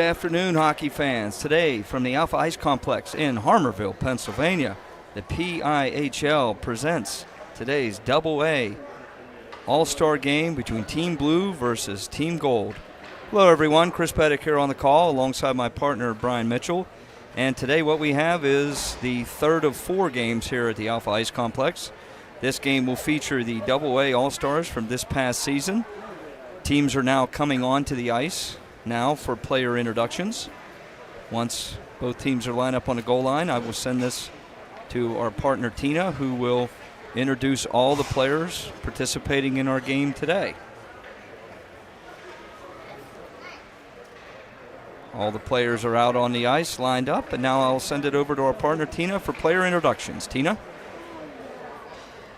afternoon, hockey fans. Today, from the Alpha Ice Complex in Harmarville, Pennsylvania, the PIHL presents today's Double-A All-Star game between Team Blue versus Team Gold. Hello, everyone. Chris Pettick here on the call alongside my partner, Brian Mitchell. And today what we have is the third of 4 games here at the Alpha Ice Complex. This game will feature the Double-A All-Stars from this past season. Teams are now coming onto the ice now for player introductions. Once both teams are lined up on the goal line, I will send this to our partner Tina, who will introduce all the players participating in our game today. All the players are out on the ice lined up, and now I'll send it over to our partner Tina for player introductions. Tina?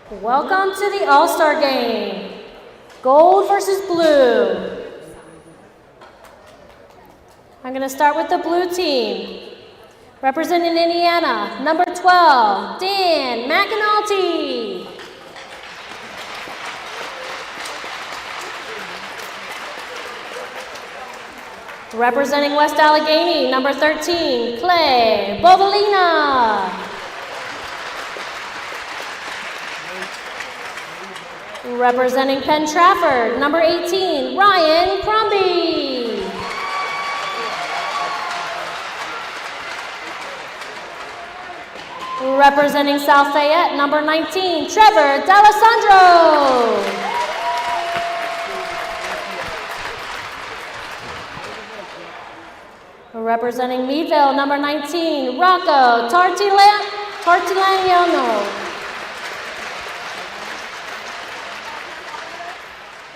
Welcome to the All-Star Game. Gold versus blue. I'm going to start with the blue team. Representing Indiana, number 12, Dan McAnulty. Representing West Allegheny, number 13, Clay Bovalina. Representing Penn Trafford, number 18, Ryan Crombie. Representing South Fayette, number 19, Trevor D'Alessandro. Representing Meadville, number 19, Rocco Tartiliano.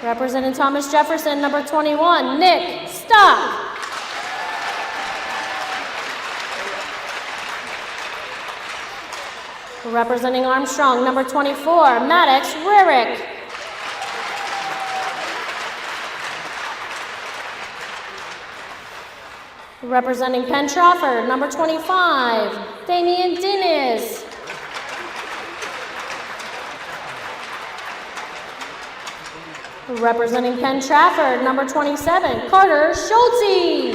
Representing Thomas Jefferson, number 21, Nick Stock. Representing Armstrong, number 24, Maddox Rarick. Representing Penn Trafford, number 25, Damian Diniz. Representing Penn Trafford, number 27, Carter Schulte.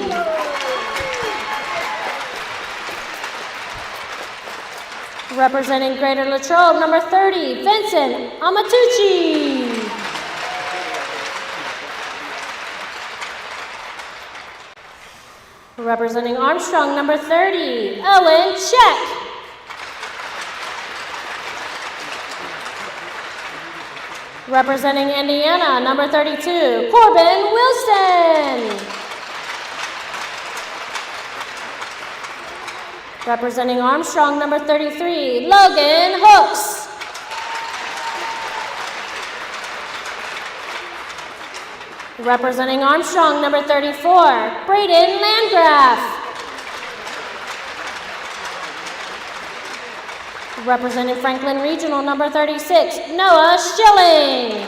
Representing Greater Latrobe, number 30, Vincent Amatucci. Representing Armstrong, number 30, Ellen Check. Representing Indiana, number 32, Corbin Wilson. Representing Armstrong, number 33, Logan Hooks. Representing Armstrong, number 34, Braden Landgraf. Representing Franklin Regional, number 36, Noah Schilling.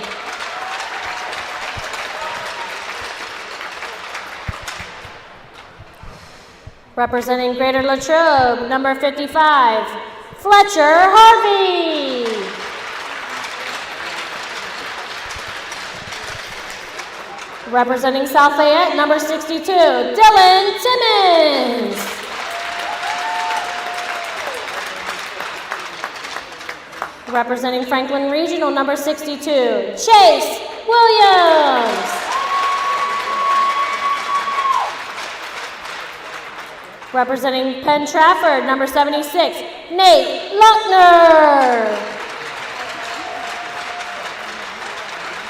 Representing Greater Latrobe, number 55, Fletcher Harvey. Representing South Fayette, number 62, Dylan Timmons. Representing Franklin Regional, number 62, Chase Williams. Representing Penn Trafford, number 76, Nate Luckner.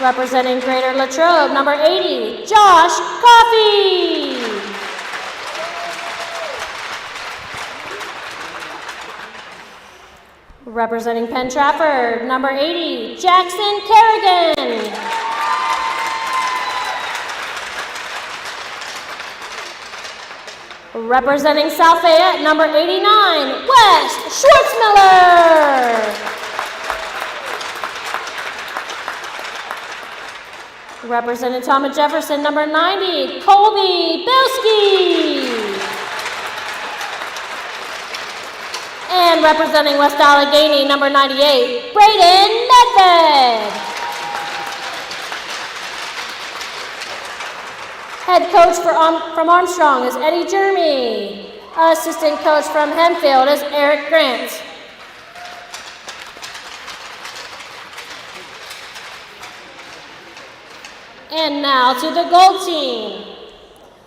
Representing Greater Latrobe, number 80, Josh Coffey. Representing Penn Trafford, number 80, Jackson Kerrigan. Representing South Fayette, number 89, Wes Schwartzmiller. Representing Thomas Jefferson, number 90, Colby Bilski. And representing West Allegheny, number 98, Braden Nedved. Head coach from Armstrong is Eddie Jeremy. Assistant coach from Hempfield is Eric Grant. And now to the gold team.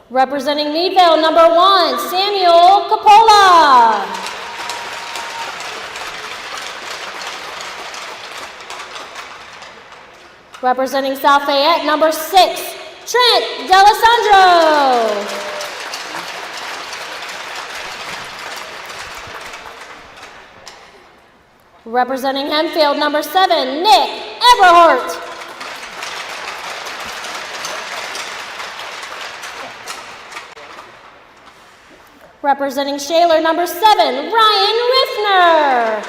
Representing Meadville, number 1, Samuel Capola. Representing South Fayette, number 6, Trent D'Alessandro. Representing Hempfield, number 7, Nick Eberhardt. Representing Shaler, number 7, Ryan Riffner.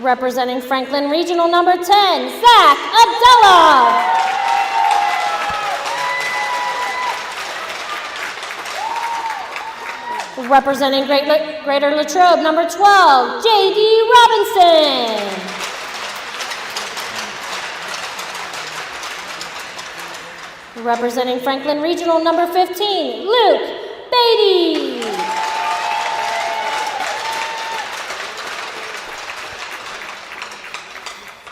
Representing Franklin Regional, number 10, Zach Abdallah. Representing Greater Latrobe, number 12, J.D. Robinson. Representing Franklin Regional, number 15, Luke Beatty.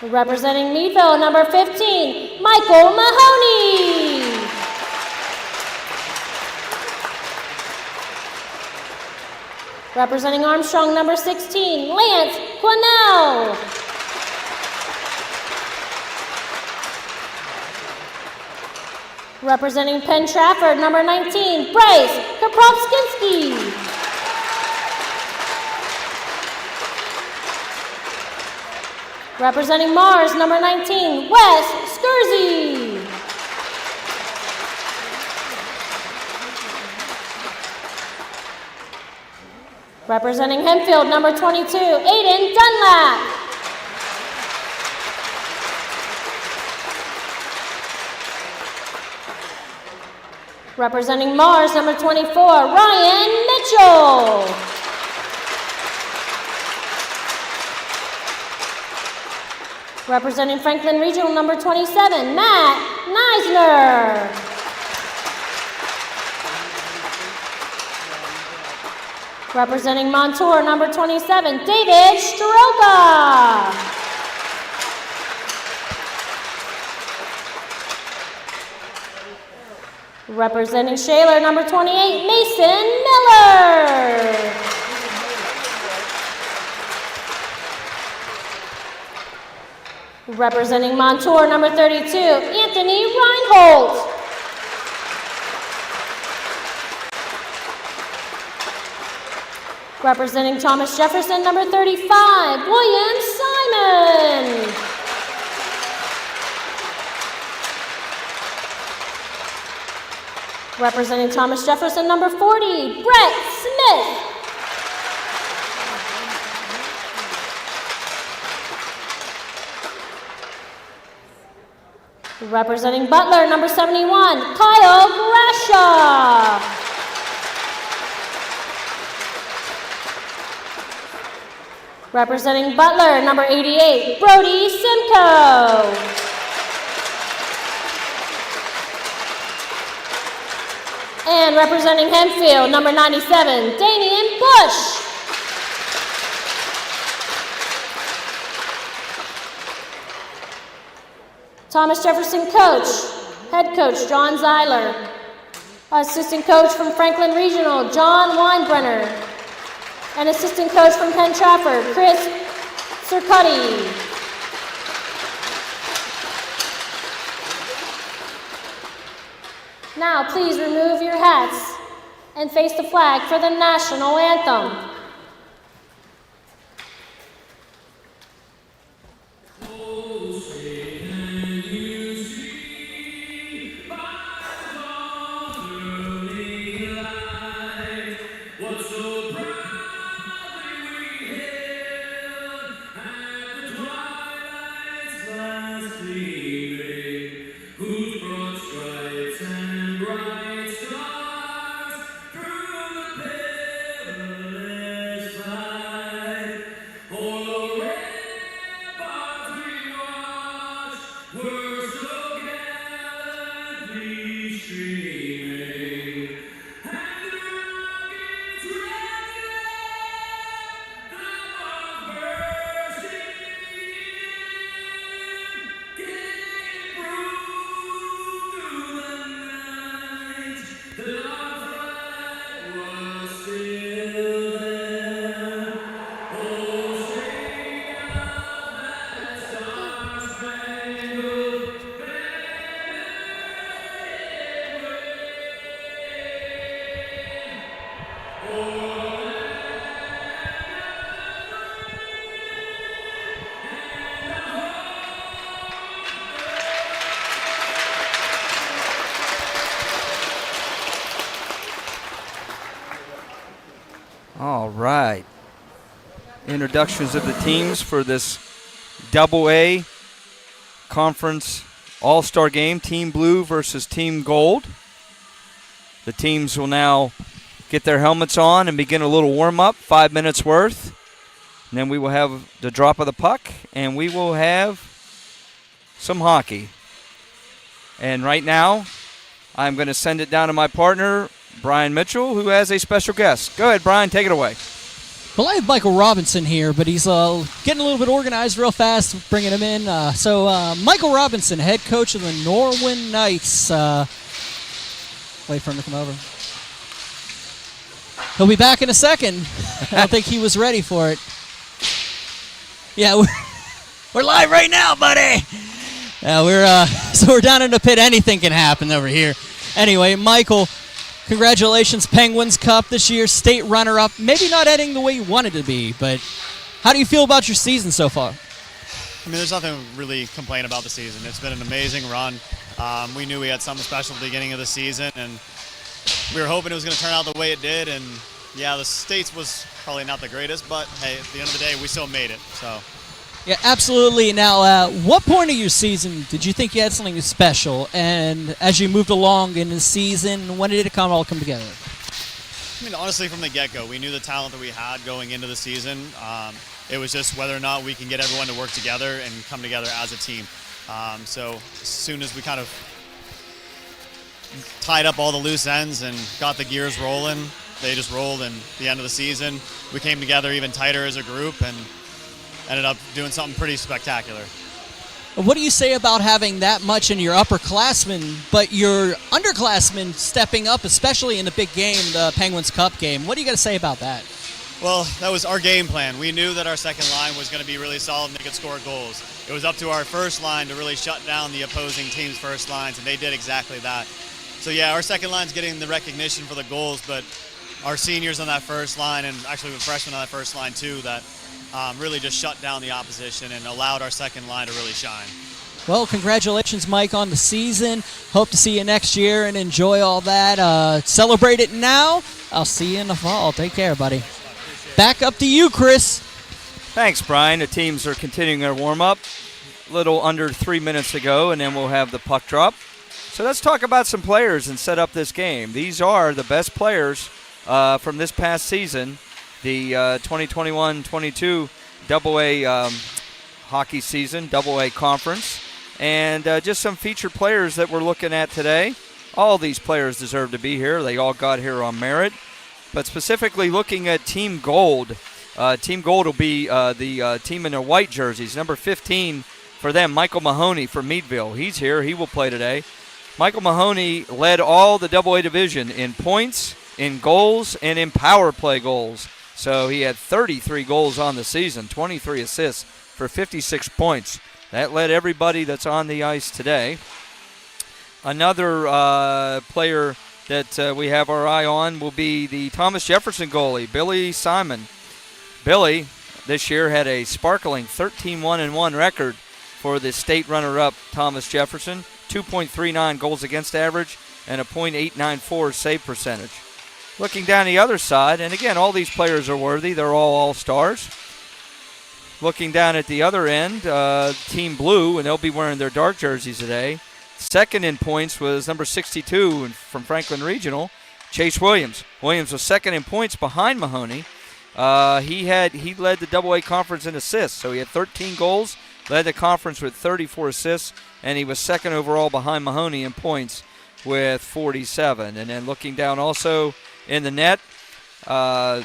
Representing Meadville, number 15, Michael Mahoney. Representing Armstrong, number 16, Lance Quinnell. Representing Penn Trafford, number 19, Bryce Kaprovskinski. Representing Mars, number 19, Wes Scurzy. Representing Hempfield, number 22, Aiden Dunlap. Representing Mars, number 24, Ryan Mitchell. Representing Franklin Regional, number 27, Matt Neisner. Representing Montour, number 27, David Stroka. Representing Shaler, number 28, Mason Miller. Representing Montour, number 32, Anthony Reinhold. Representing Thomas Jefferson, number 35, William Simon. Representing Thomas Jefferson, number 40, Brett Smith. Representing Butler, number 71, Kyle Grasha. Representing Butler, number 88, Brody Simcoe. And representing Hempfield, number 97, Damian Bush. Thomas Jefferson coach, head coach John Zeiler. Assistant coach from Franklin Regional, John Weinbrenner. And assistant coach from Penn Trafford, Chris Circotti. Now please remove your hats and face the flag for the national anthem. All right. Introductions of the teams for this Double-A Conference All-Star Game. Team Blue versus Team Gold. The teams will now get their helmets on and begin a little warm-up, 5 minutes worth. And then we will have the drop of the puck, and we will have some hockey. And right now, I'm going to send it down to my partner, Brian Mitchell, who has a special guest. Go ahead, Brian, take it away. Well, I have Michael Robinson here, but he's getting a little bit organized real fast, bringing him in. Michael Robinson, head coach of the Norwin Knights. Wait for him to come over. He'll be back in a second. I don't think he was ready for it. Yeah, we're live right now, buddy. Yeah, we're down in the pit. Anything can happen over here. Anyway, Michael, congratulations, Penguins Cup this year, state runner-up. Maybe not ending the way you wanted to be, but how do you feel about your season so far? I mean, there's nothing really to complain about the season. It's been an amazing run. We knew we had something special at the beginning of the season, and we were hoping it was going to turn out the way it did. And yeah, the States was probably not the greatest, but hey, at the end of the day, we still made it. So. Yeah, absolutely. Now, what point of your season did you think you had something special? And as you moved along in the season, when did it all come together? I mean, honestly, from the get-go, we knew the talent that we had going into the season. It was just whether or not we can get everyone to work together and come together as a team. So as soon as we kind of tied up all the loose ends and got the gears rolling, they just rolled. And at the end of the season, we came together even tighter as a group and ended up doing something pretty spectacular. What do you say about having that much in your upperclassmen, but your underclassmen stepping up, especially in the big game, the Penguins Cup game? What do you got to say about that? Well, that was our game plan. We knew that our second line was going to be really solid and they could score goals. It was up to our first line to really shut down the opposing team's first lines, and they did exactly that. So yeah, our second line's getting the recognition for the goals, but our seniors on that first line, and actually the freshmen on that first line too, that really just shut down the opposition and allowed our second line to really shine. Well, congratulations, Mike, on the season. Hope to see you next year and enjoy all that. Celebrate it now. I'll see you in the fall. Take care, buddy. Back up to you, Chris. Thanks, Brian. The teams are continuing their warm-up. A little under 3 minutes to go, and then we'll have the puck drop. So let's talk about some players and set up this game. These are the best players from this past season, the 2021-22 Double-A hockey season, Double-A conference, and just some featured players that we're looking at today. All these players deserve to be here. They all got here on merit. But specifically looking at Team Gold, Team Gold will be the team in their white jerseys. Number 15 for them, Michael Mahoney from Meadville. He's here. He will play today. Michael Mahoney led all the Double-A division in points, in goals, and in power play goals. So he had 33 goals on the season, 23 assists for 56 points. That led everybody that's on the ice today. Another player that we have our eye on will be the Thomas Jefferson goalie, Billy Simon. Billy, this year, had a sparkling 13-1-1 record for the state runner-up Thomas Jefferson, 2.39 goals against average and a .894 save percentage. Looking down the other side, and again, all these players are worthy. They're all All-Stars. Looking down at the other end, Team Blue, and they'll be wearing their dark jerseys today. Second in points was number 62 from Franklin Regional, Chase Williams. Williams was second in points behind Mahoney. He led the Double-A conference in assists, so he had 13 goals, led the conference with 34 assists, and he was second overall behind Mahoney in points with 47. And then looking down also in the net, as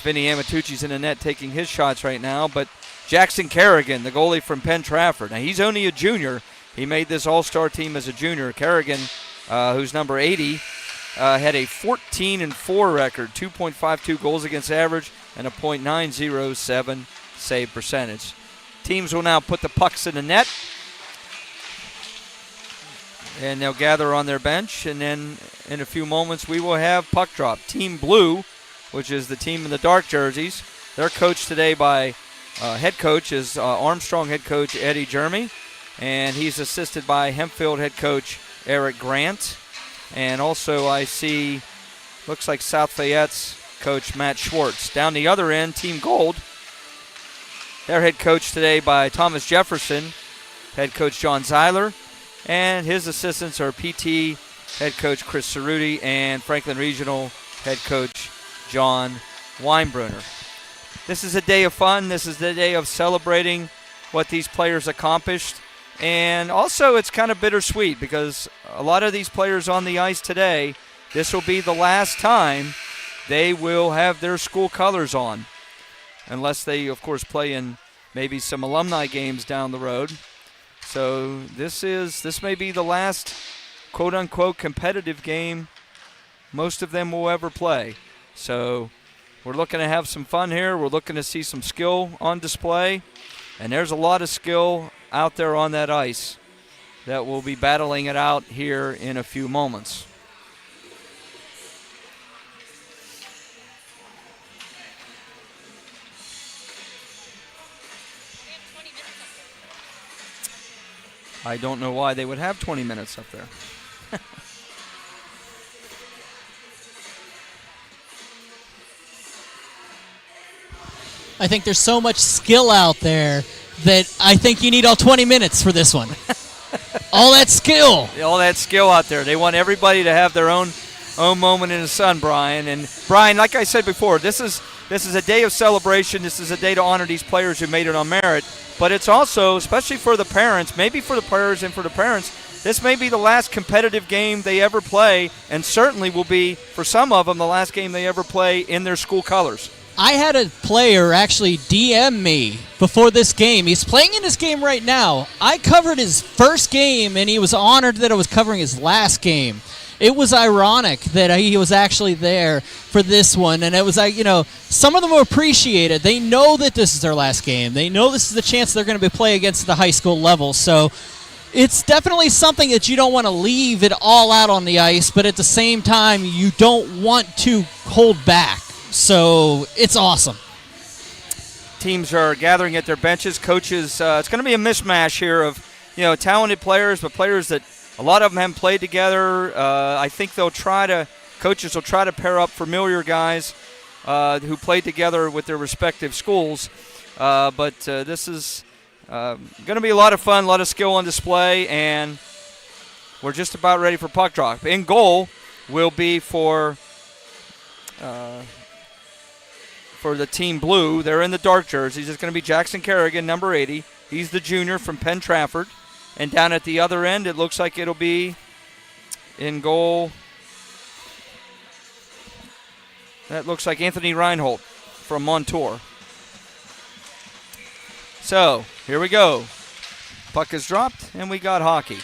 Vinny Amatucci's in the net taking his shots right now, but Jackson Kerrigan, the goalie from Penn Trafford. Now, he's only a junior. He made this all-star team as a junior. Kerrigan, who's number 80, had a 14-4 record, 2.52 goals against average, and a .907 save percentage. Teams will now put the pucks in the net, and they'll gather on their bench, and then in a few moments we will have puck drop. Team Blue, which is the team in the dark jerseys, they're coached today by head coach is Armstrong head coach Eddie Jeremy, and he's assisted by Hempfield head coach Eric Grant. And also I see, looks like South Fayette's coach Matt Schwartz. Down the other end, Team Gold, they're head coached today by Thomas Jefferson, head coach John Zeiler, and his assistants are PT head coach Chris Cerruti and Franklin Regional head coach John Weinbrunner. This is a day of fun. This is the day of celebrating what these players accomplished. And also it's kind of bittersweet because a lot of these players on the ice today, this will be the last time they will have their school colors on. Unless they, of course, play in maybe some alumni games down the road. So this may be the last quote-unquote competitive game most of them will ever play. So we're looking to have some fun here. We're looking to see some skill on display. And there's a lot of skill out there on that ice that will be battling it out here in a few moments. I don't know why they would have 20 minutes up there. I think there's so much skill out there that I think you need all 20 minutes for this one. All that skill. All that skill out there. They want everybody to have their own moment in the sun, Brian. And Brian, like I said before, this is a day of celebration. This is a day to honor these players who made it on merit. But it's also, especially for the parents, maybe for the players and for the parents, this may be the last competitive game they ever play, and certainly will be, for some of them, the last game they ever play in their school colors. I had a player actually DM me before this game. He's playing in this game right now. I covered his first game, and he was honored that I was covering his last game. It was ironic that he was actually there for this one, and it was like, some of them will appreciate it. They know that this is their last game. They know this is the chance they're going to be playing against the high school level. So it's definitely something that you don't want to leave it all out on the ice, but at the same time, you don't want to hold back. So it's awesome. Teams are gathering at their benches. Coaches, it's going to be a mishmash here of, talented players, but players that a lot of them haven't played together. I think coaches will try to pair up familiar guys who played together with their respective schools. But this is going to be a lot of fun, a lot of skill on display, and we're just about ready for puck drop. In goal will be for the Team Blue. They're in the dark jerseys. It's going to be Jackson Kerrigan, number 80. He's the junior from Penn Trafford. And down at the other end, it looks like it'll be in goal. That looks like Anthony Reinhold from Montour. So, here we go. Puck is dropped, and we got hockey.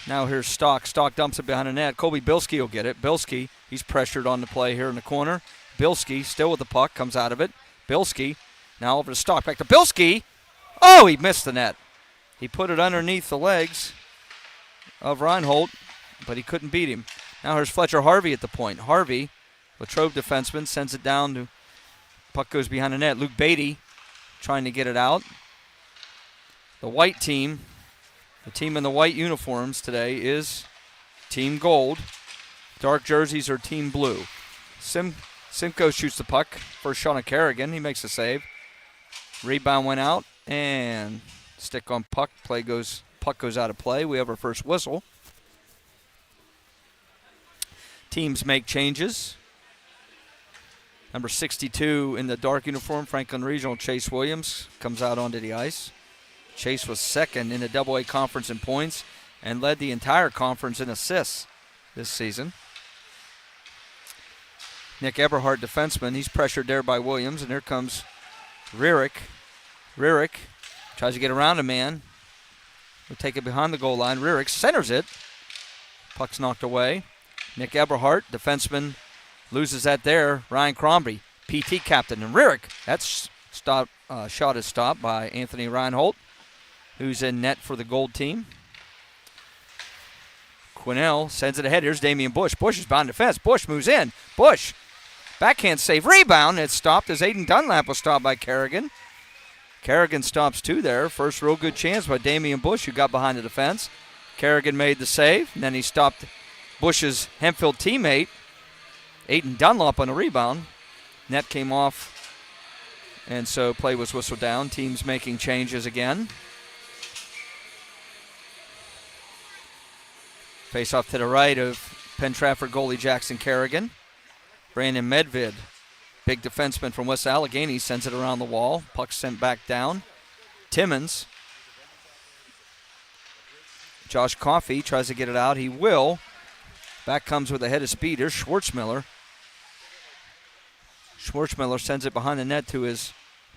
Now here's Stock. Stock dumps it behind the net. Colby Bilski will get it. Bilski, he's pressured on the play here in the corner. Bilski still with the puck, comes out of it. Bilski. Now over to Stock, back to Bilski. Oh, he missed the net. He put it underneath the legs of Reinhold, but he couldn't beat him. Now here's Fletcher Harvey at the point. Harvey, Latrobe defenseman, sends it down to, puck goes behind the net. Luke Beatty trying to get it out. The white team, the team in the white uniforms today is Team Gold. Dark jerseys are Team Blue. Simcoe shoots the puck. First shot on Kerrigan. He makes a save. Rebound went out, and stick on puck. Puck goes out of play. We have our first whistle. Teams make changes. Number 62 in the dark uniform, Franklin Regional, Chase Williams, comes out onto the ice. Chase was second in the AA conference in points and led the entire conference in assists this season. Nick Eberhardt, defenseman, he's pressured there by Williams, and here comes Rierick. Rierick tries to get around a man. will take it behind the goal line. Rierick centers it. Puck's knocked away. Nick Eberhardt, defenseman, loses that there. Ryan Crombie, PT captain. And Rierick, that's shot is stopped by Anthony Reinhold, who's in net for the gold team. Quinnell sends it ahead. Here's Damian Bush. Bush is behind defense. Bush moves in. Bush, backhand save, rebound. It's stopped as Aiden Dunlap was stopped by Kerrigan. Kerrigan stops two there. First real good chance by Damian Bush, who got behind the defense. Kerrigan made the save, and then he stopped Bush's Hempfield teammate, Aiden Dunlop, on a rebound. Net came off, and so play was whistled down. Teams making changes again. Face off to the right of Penn Trafford goalie Jackson Kerrigan. Brandon Medvid, big defenseman from West Allegheny, sends it around the wall. Puck sent back down. Timmons. Josh Coffey tries to get it out. He will. Back comes with a head of speed. Here's Schwartzmiller. Schwartzmiller sends it behind the net to his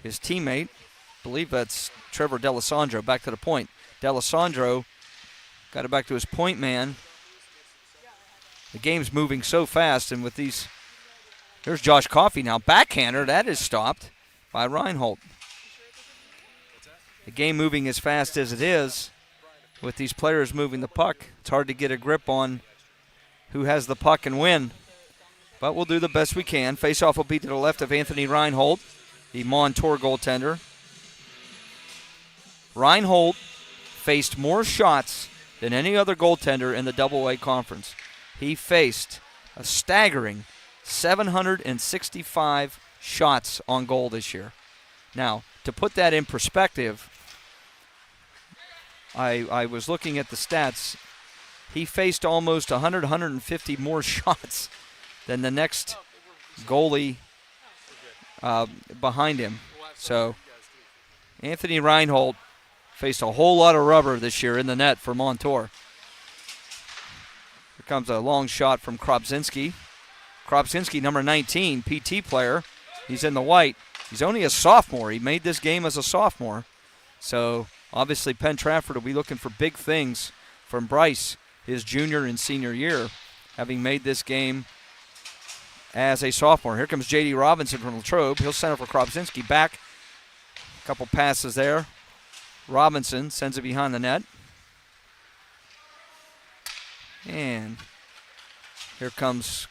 teammate. I believe that's Trevor D'Alessandro. Back to the point. D'Alessandro got it back to his point man. The game's moving so fast, and with these, here's Josh Coffey now. Backhander, that is stopped by Reinhold. The game moving as fast as it is, with these players moving the puck, it's hard to get a grip on who has the puck and when. But we'll do the best we can. Face-off will be to the left of Anthony Reinhold, the Montour goaltender. Reinhold faced more shots than any other goaltender in the Double-A conference. He faced a staggering 765 shots on goal this year. Now, to put that in perspective, I was looking at the stats. He faced almost 150 more shots than the next goalie behind him. So Anthony Reinhold faced a whole lot of rubber this year in the net for Montour. Here comes a long shot from Krobzinski. Krobzinski, number 19, PT player. He's in the white. He's only a sophomore. He made this game as a sophomore. So obviously Penn Trafford will be looking for big things from Bryce his junior and senior year, having made this game as a sophomore. Here comes J.D. Robinson from Latrobe. He'll center for Krobzinski. Back. A couple passes there. Robinson sends it behind the net. And here comes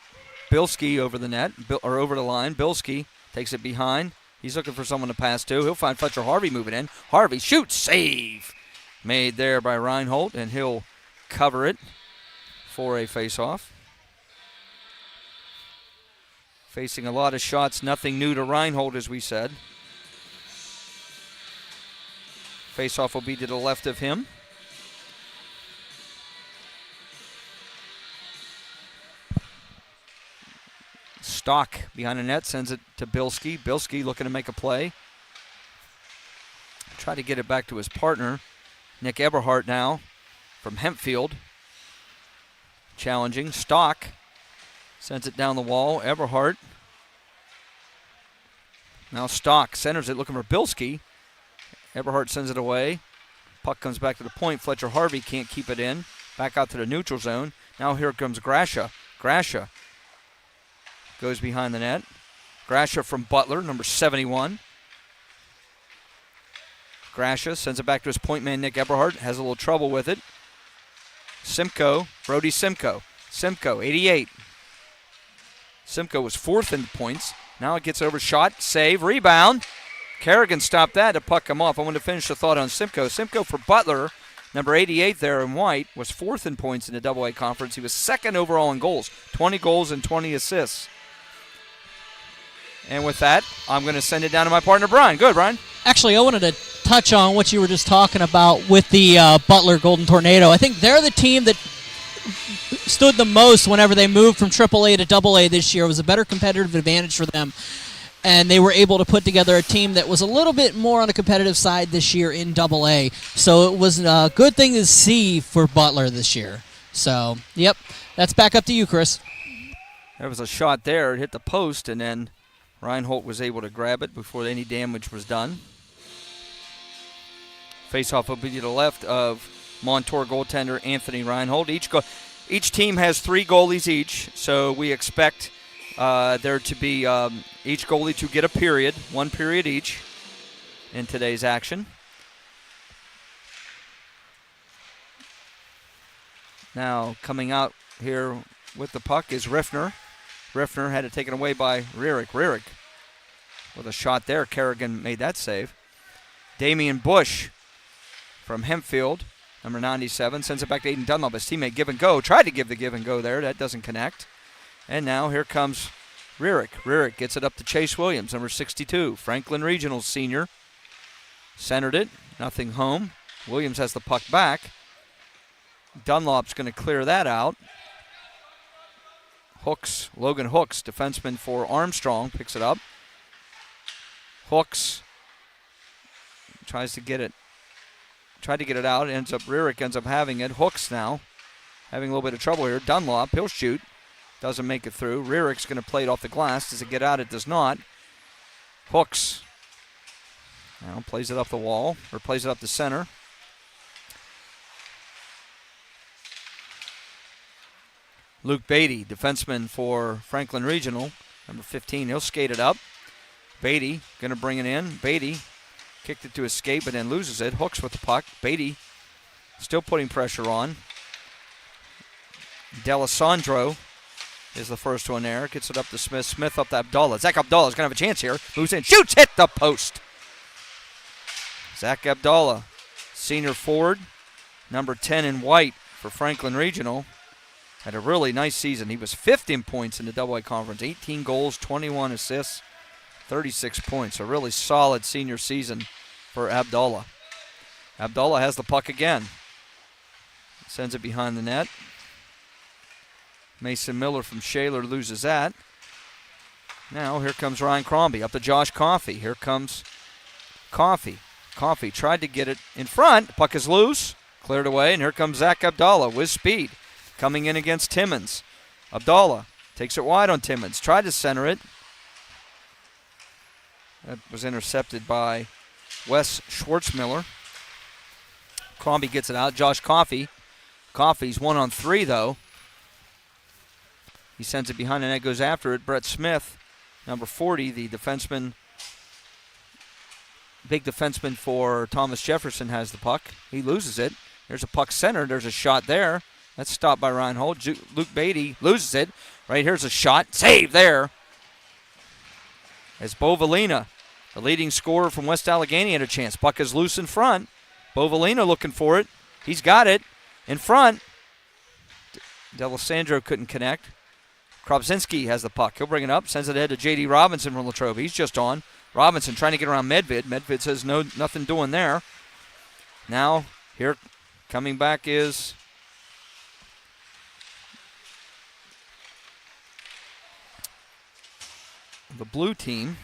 Bilski over the net, or over the line. Bilski takes it behind. He's looking for someone to pass to. He'll find Fletcher Harvey moving in. Harvey shoots, save made there by Reinhold, and he'll cover it for a face-off. Facing a lot of shots, nothing new to Reinhold, as we said. Face-off will be to the left of him. Stock behind the net, sends it to Bilski. Bilski looking to make a play. Try to get it back to his partner. Nick Eberhardt now from Hempfield. Challenging. Stock sends it down the wall. Eberhardt. Now Stock centers it, looking for Bilski. Eberhardt sends it away. Puck comes back to the point. Fletcher Harvey can't keep it in. Back out to the neutral zone. Now here comes Grasha. Grasha goes behind the net. Grasha from Butler, number 71. Grasha sends it back to his point man, Nick Eberhardt. Has a little trouble with it. Simcoe, Brody Simcoe. Simcoe, 88. Simcoe was fourth in points. Now it gets overshot. Save, rebound. Kerrigan stopped that to puck him off. I want to finish the thought on Simcoe. Simcoe for Butler, number 88 there in white, was fourth in points in the Double-A conference. He was second overall in goals. 20 goals and 20 assists. And with that, I'm going to send it down to my partner, Brian. Good, Brian. Actually, I wanted to touch on what you were just talking about with the Butler Golden Tornado. I think they're the team that stood the most whenever they moved from AAA to AA this year. It was a better competitive advantage for them. And they were able to put together a team that was a little bit more on the competitive side this year in AA. So it was a good thing to see for Butler this year. So, yep, that's back up to you, Chris. There was a shot there. It hit the post, and then Reinhold was able to grab it before any damage was done. Face-off will be to the left of Montour goaltender Anthony Reinhold. Each team has 3 goalies each, so we expect there to be each goalie to get a period, 1 period each in today's action. Now coming out here with the puck is Riffner. Riffner had it taken away by Rierick. Rierick with a shot there. Kerrigan made that save. Damian Bush from Hempfield, number 97, sends it back to Aiden Dunlop. His teammate give and go. Tried to give the give and go there. That doesn't connect. And now here comes Rierick. Rierick gets it up to Chase Williams, number 62. Franklin Regional senior. Centered it. Nothing home. Williams has the puck back. Dunlop's going to clear that out. Logan Hooks, defenseman for Armstrong, picks it up. Hooks tried to get it out. Rierick ends up having it. Hooks now having a little bit of trouble here. Dunlop, he'll shoot. Doesn't make it through. Rierick's going to play it off the glass. Does it get out? It does not. Hooks now plays it up the wall, or plays it up the center. Luke Beatty, defenseman for Franklin Regional, number 15. He'll skate it up. Beatty going to bring it in. Beatty kicked it to escape, but then loses it. Hooks with the puck. Beatty still putting pressure on. D'Alessandro is the first one there. Gets it up to Smith. Smith up to Abdallah. Zach Abdallah's going to have a chance here. Moves in. Shoots. Hit the post. Zach Abdallah, senior forward, number 10 in white for Franklin Regional. Had a really nice season. He was 5th in points in the AA Conference. 18 goals, 21 assists, 36 points. A really solid senior season for Abdallah. Abdallah has the puck again. Sends it behind the net. Mason Miller from Shaler loses that. Now here comes Ryan Crombie up to Josh Coffey. Here comes Coffey. Coffey tried to get it in front. The puck is loose. Cleared away, and here comes Zach Abdallah with speed. Coming in against Timmons. Abdallah takes it wide on Timmons. Tried to center it. That was intercepted by Wes Schwartzmiller. Crombie gets it out. Josh Coffey. Coffey's 1-on-3 though. He sends it behind the net, goes after it. Brett Smith, number 40, the defenseman, big defenseman for Thomas Jefferson, has the puck. He loses it. There's a puck center. There's a shot there. That's stopped by Ryan Holt. Luke Beatty loses it. Right here's a shot. Save there. As Bovalina, the leading scorer from West Allegheny, had a chance. Puck is loose in front. Bovalina looking for it. He's got it in front. D'Alessandro couldn't connect. Kropczynski has the puck. He'll bring it up. Sends it ahead to J.D. Robinson from Latrobe. He's just on. Robinson trying to get around Medvid. Medvid says no, nothing doing there. Now here coming back is the blue team.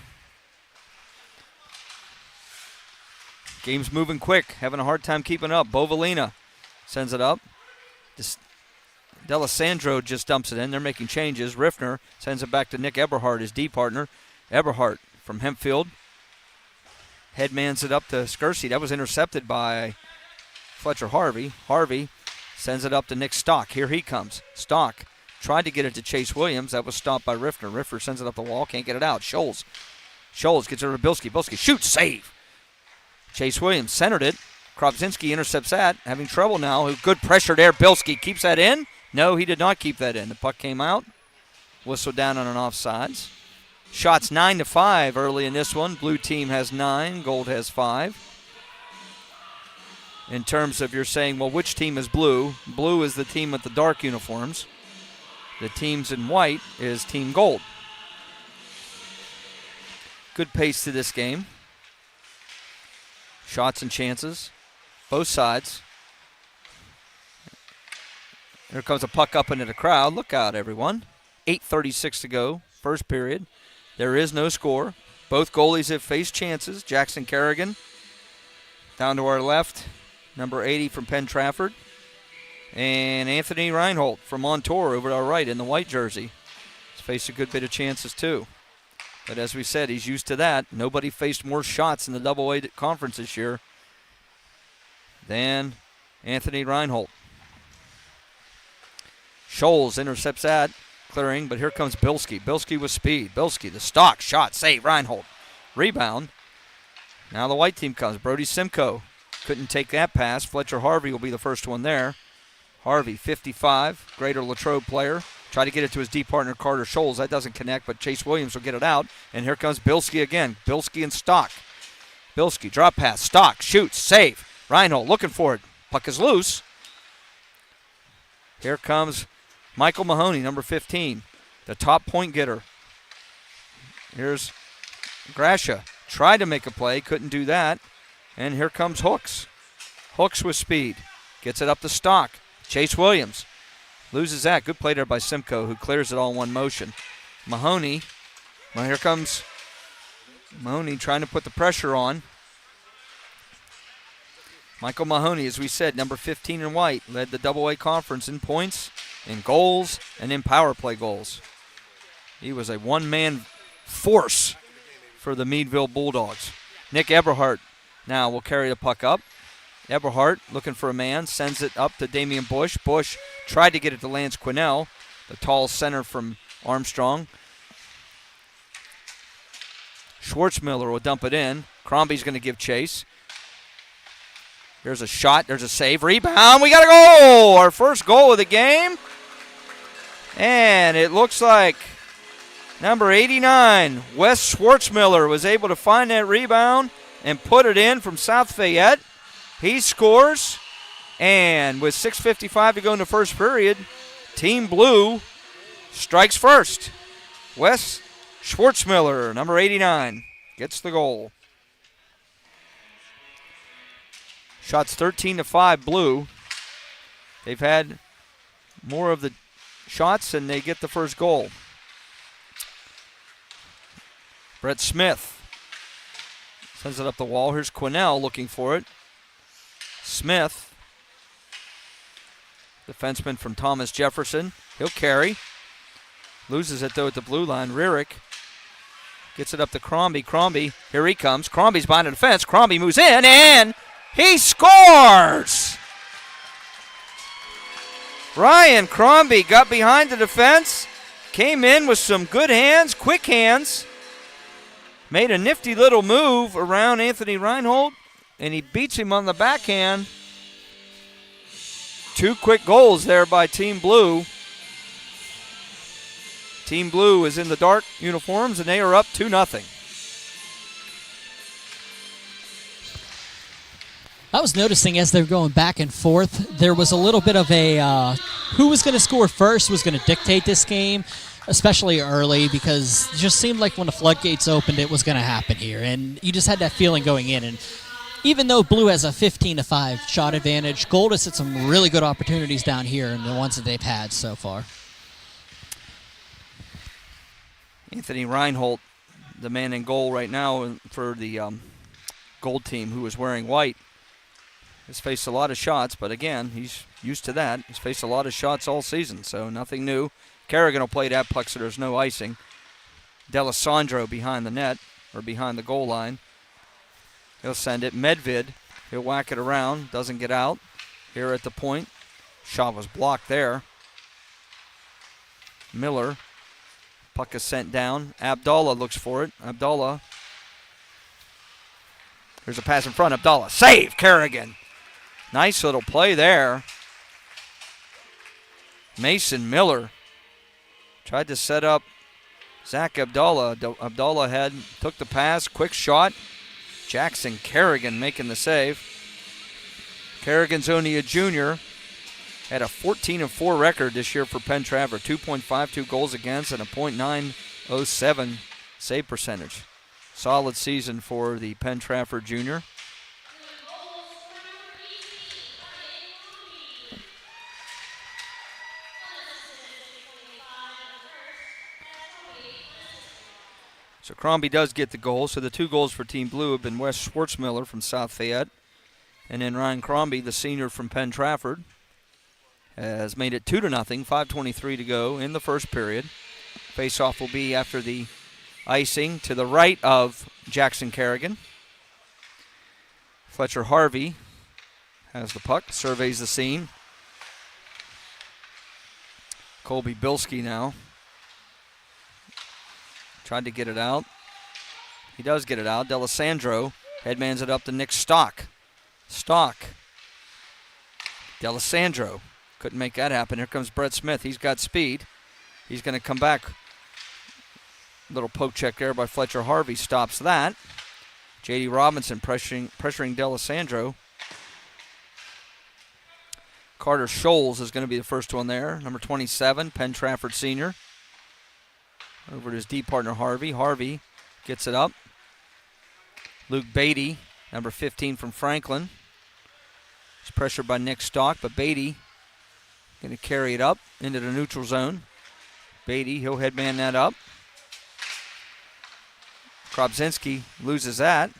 Game's moving quick, having a hard time keeping up. Bovalina sends it up. D'Alessandro just dumps it in. They're making changes. Riffner sends it back to Nick Eberhardt, his D partner. Eberhardt from Hempfield headmans it up to Skersey. That was intercepted by Fletcher Harvey. Harvey sends it up to Nick Stock. Here he comes. Stock tried to get it to Chase Williams. That was stopped by Riffner. Riffner sends it up the wall. Can't get it out. Scholes gets it to Bilski. Bilski shoots. Save. Chase Williams centered it. Kropczynski intercepts that. Having trouble now. Good pressure there. Bilski keeps that in. No, he did not keep that in. The puck came out. Whistle down on an offsides. Shots 9-5 early in this one. Blue team has 9. Gold has 5. In terms of you're saying, well, which team is blue? Blue is the team with the dark uniforms. The teams in white is Team Gold. Good pace to this game. Shots and chances. Both sides. Here comes a puck up into the crowd. Look out, everyone. 8:36 to go, first period. There is no score. Both goalies have faced chances. Jackson Kerrigan down to our left, number 80 from Penn Trafford. And Anthony Reinhold from Montour over to our right in the white jersey. He's faced a good bit of chances too. But as we said, he's used to that. Nobody faced more shots in the AA conference this year than Anthony Reinhold. Scholes intercepts that, clearing, but here comes Bilski. Bilski with speed. Bilski, the stock, shot, save, Reinhold. Rebound. Now the white team comes. Brody Simcoe couldn't take that pass. Fletcher Harvey will be the first one there. Harvey, 55, Greater Latrobe player. Try to get it to his deep partner, Carter Scholes. That doesn't connect, but Chase Williams will get it out. And here comes Bilski again. Bilski and Stock. Bilski, drop pass. Stock, shoots, save. Reinhold looking for it. Puck is loose. Here comes Michael Mahoney, number 15, the top point getter. Here's Gracia. Tried to make a play, couldn't do that. And here comes Hooks. Hooks with speed. Gets it up to Stock. Chase Williams loses that. Good play there by Simcoe, who clears it all in one motion. Mahoney. Well, here comes Mahoney trying to put the pressure on. Michael Mahoney, as we said, number 15 in white, led the Double-A conference in points, in goals, and in power play goals. He was a one-man force for the Meadville Bulldogs. Nick Eberhardt now will carry the puck up. Eberhardt looking for a man, sends it up to Damian Bush. Bush tried to get it to Lance Quinnell, the tall center from Armstrong. Schwartzmiller will dump it in. Crombie's going to give chase. There's a shot. There's a save. Rebound. We got a goal. Our first goal of the game. And it looks like number 89, Wes Schwartzmiller, was able to find that rebound and put it in from South Fayette. He scores. And with 6:55 to go in the first period, Team Blue strikes first. Wes Schwartzmiller, number 89, gets the goal. Shots 13-5 Blue. They've had more of the shots and they get the first goal. Brett Smith sends it up the wall. Here's Quinnell looking for it. Smith, defenseman from Thomas Jefferson. He'll carry. Loses it though at the blue line. Rierick gets it up to Crombie. Crombie, here he comes. Crombie's behind the defense. Crombie moves in and he scores! Ryan Crombie got behind the defense, came in with some good hands, quick hands, made a nifty little move around Anthony Reinhold, and he beats him on the backhand. 2 quick goals there by Team Blue. Team Blue is in the dark uniforms, and they are up 2-0. I was noticing as they were going back and forth, there was a little bit of a who was going to score first was going to dictate this game, especially early, because it just seemed like when the floodgates opened, it was going to happen here. And you just had that feeling going in. And even though Blue has a 15-5 shot advantage, Gold has had some really good opportunities down here and the ones that they've had so far. Anthony Reinhold, the man in goal right now for the Gold team, who is wearing white, has faced a lot of shots, but again, he's used to that. He's faced a lot of shots all season, so nothing new. Kerrigan will play that puck so there's no icing. D'Alessandro behind the net, or behind the goal line. He'll send it. Medvid, he'll whack it around, doesn't get out. Here at the point, shot was blocked there. Miller, puck is sent down. Abdallah looks for it. Abdallah, there's a pass in front. Abdallah, save, Kerrigan. Nice little play there. Mason Miller tried to set up Zach Abdallah. Abdallah took the pass, quick shot. Jackson Kerrigan making the save. Kerrigan's only a junior. Had a 14-4 record this year for Penn Trafford. 2.52 goals against and a .907 save percentage. Solid season for the Penn Trafford junior. So Crombie does get the goal. So the 2 goals for Team Blue have been Wes Schwartzmiller from South Fayette. And then Ryan Crombie, the senior from Penn Trafford, has made it 2-0, 5:23 to go in the first period. Face-off will be after the icing to the right of Jackson Kerrigan. Fletcher Harvey has the puck, surveys the scene. Colby Bilski now. Tried to get it out. He does get it out. D'Alessandro headmans it up to Nick Stock. Stock. D'Alessandro couldn't make that happen. Here comes Brett Smith. He's got speed. He's going to come back. Little poke check there by Fletcher Harvey stops that. J.D. Robinson pressuring D'Alessandro. Carter Scholes is going to be the first one there. Number 27, Penn Trafford Sr. Over to his D partner Harvey. Harvey gets it up. Luke Beatty, number 15 from Franklin. He's pressured by Nick Stock, but Beatty going to carry it up into the neutral zone. Beatty, he'll headman that up. Krobzinski loses that.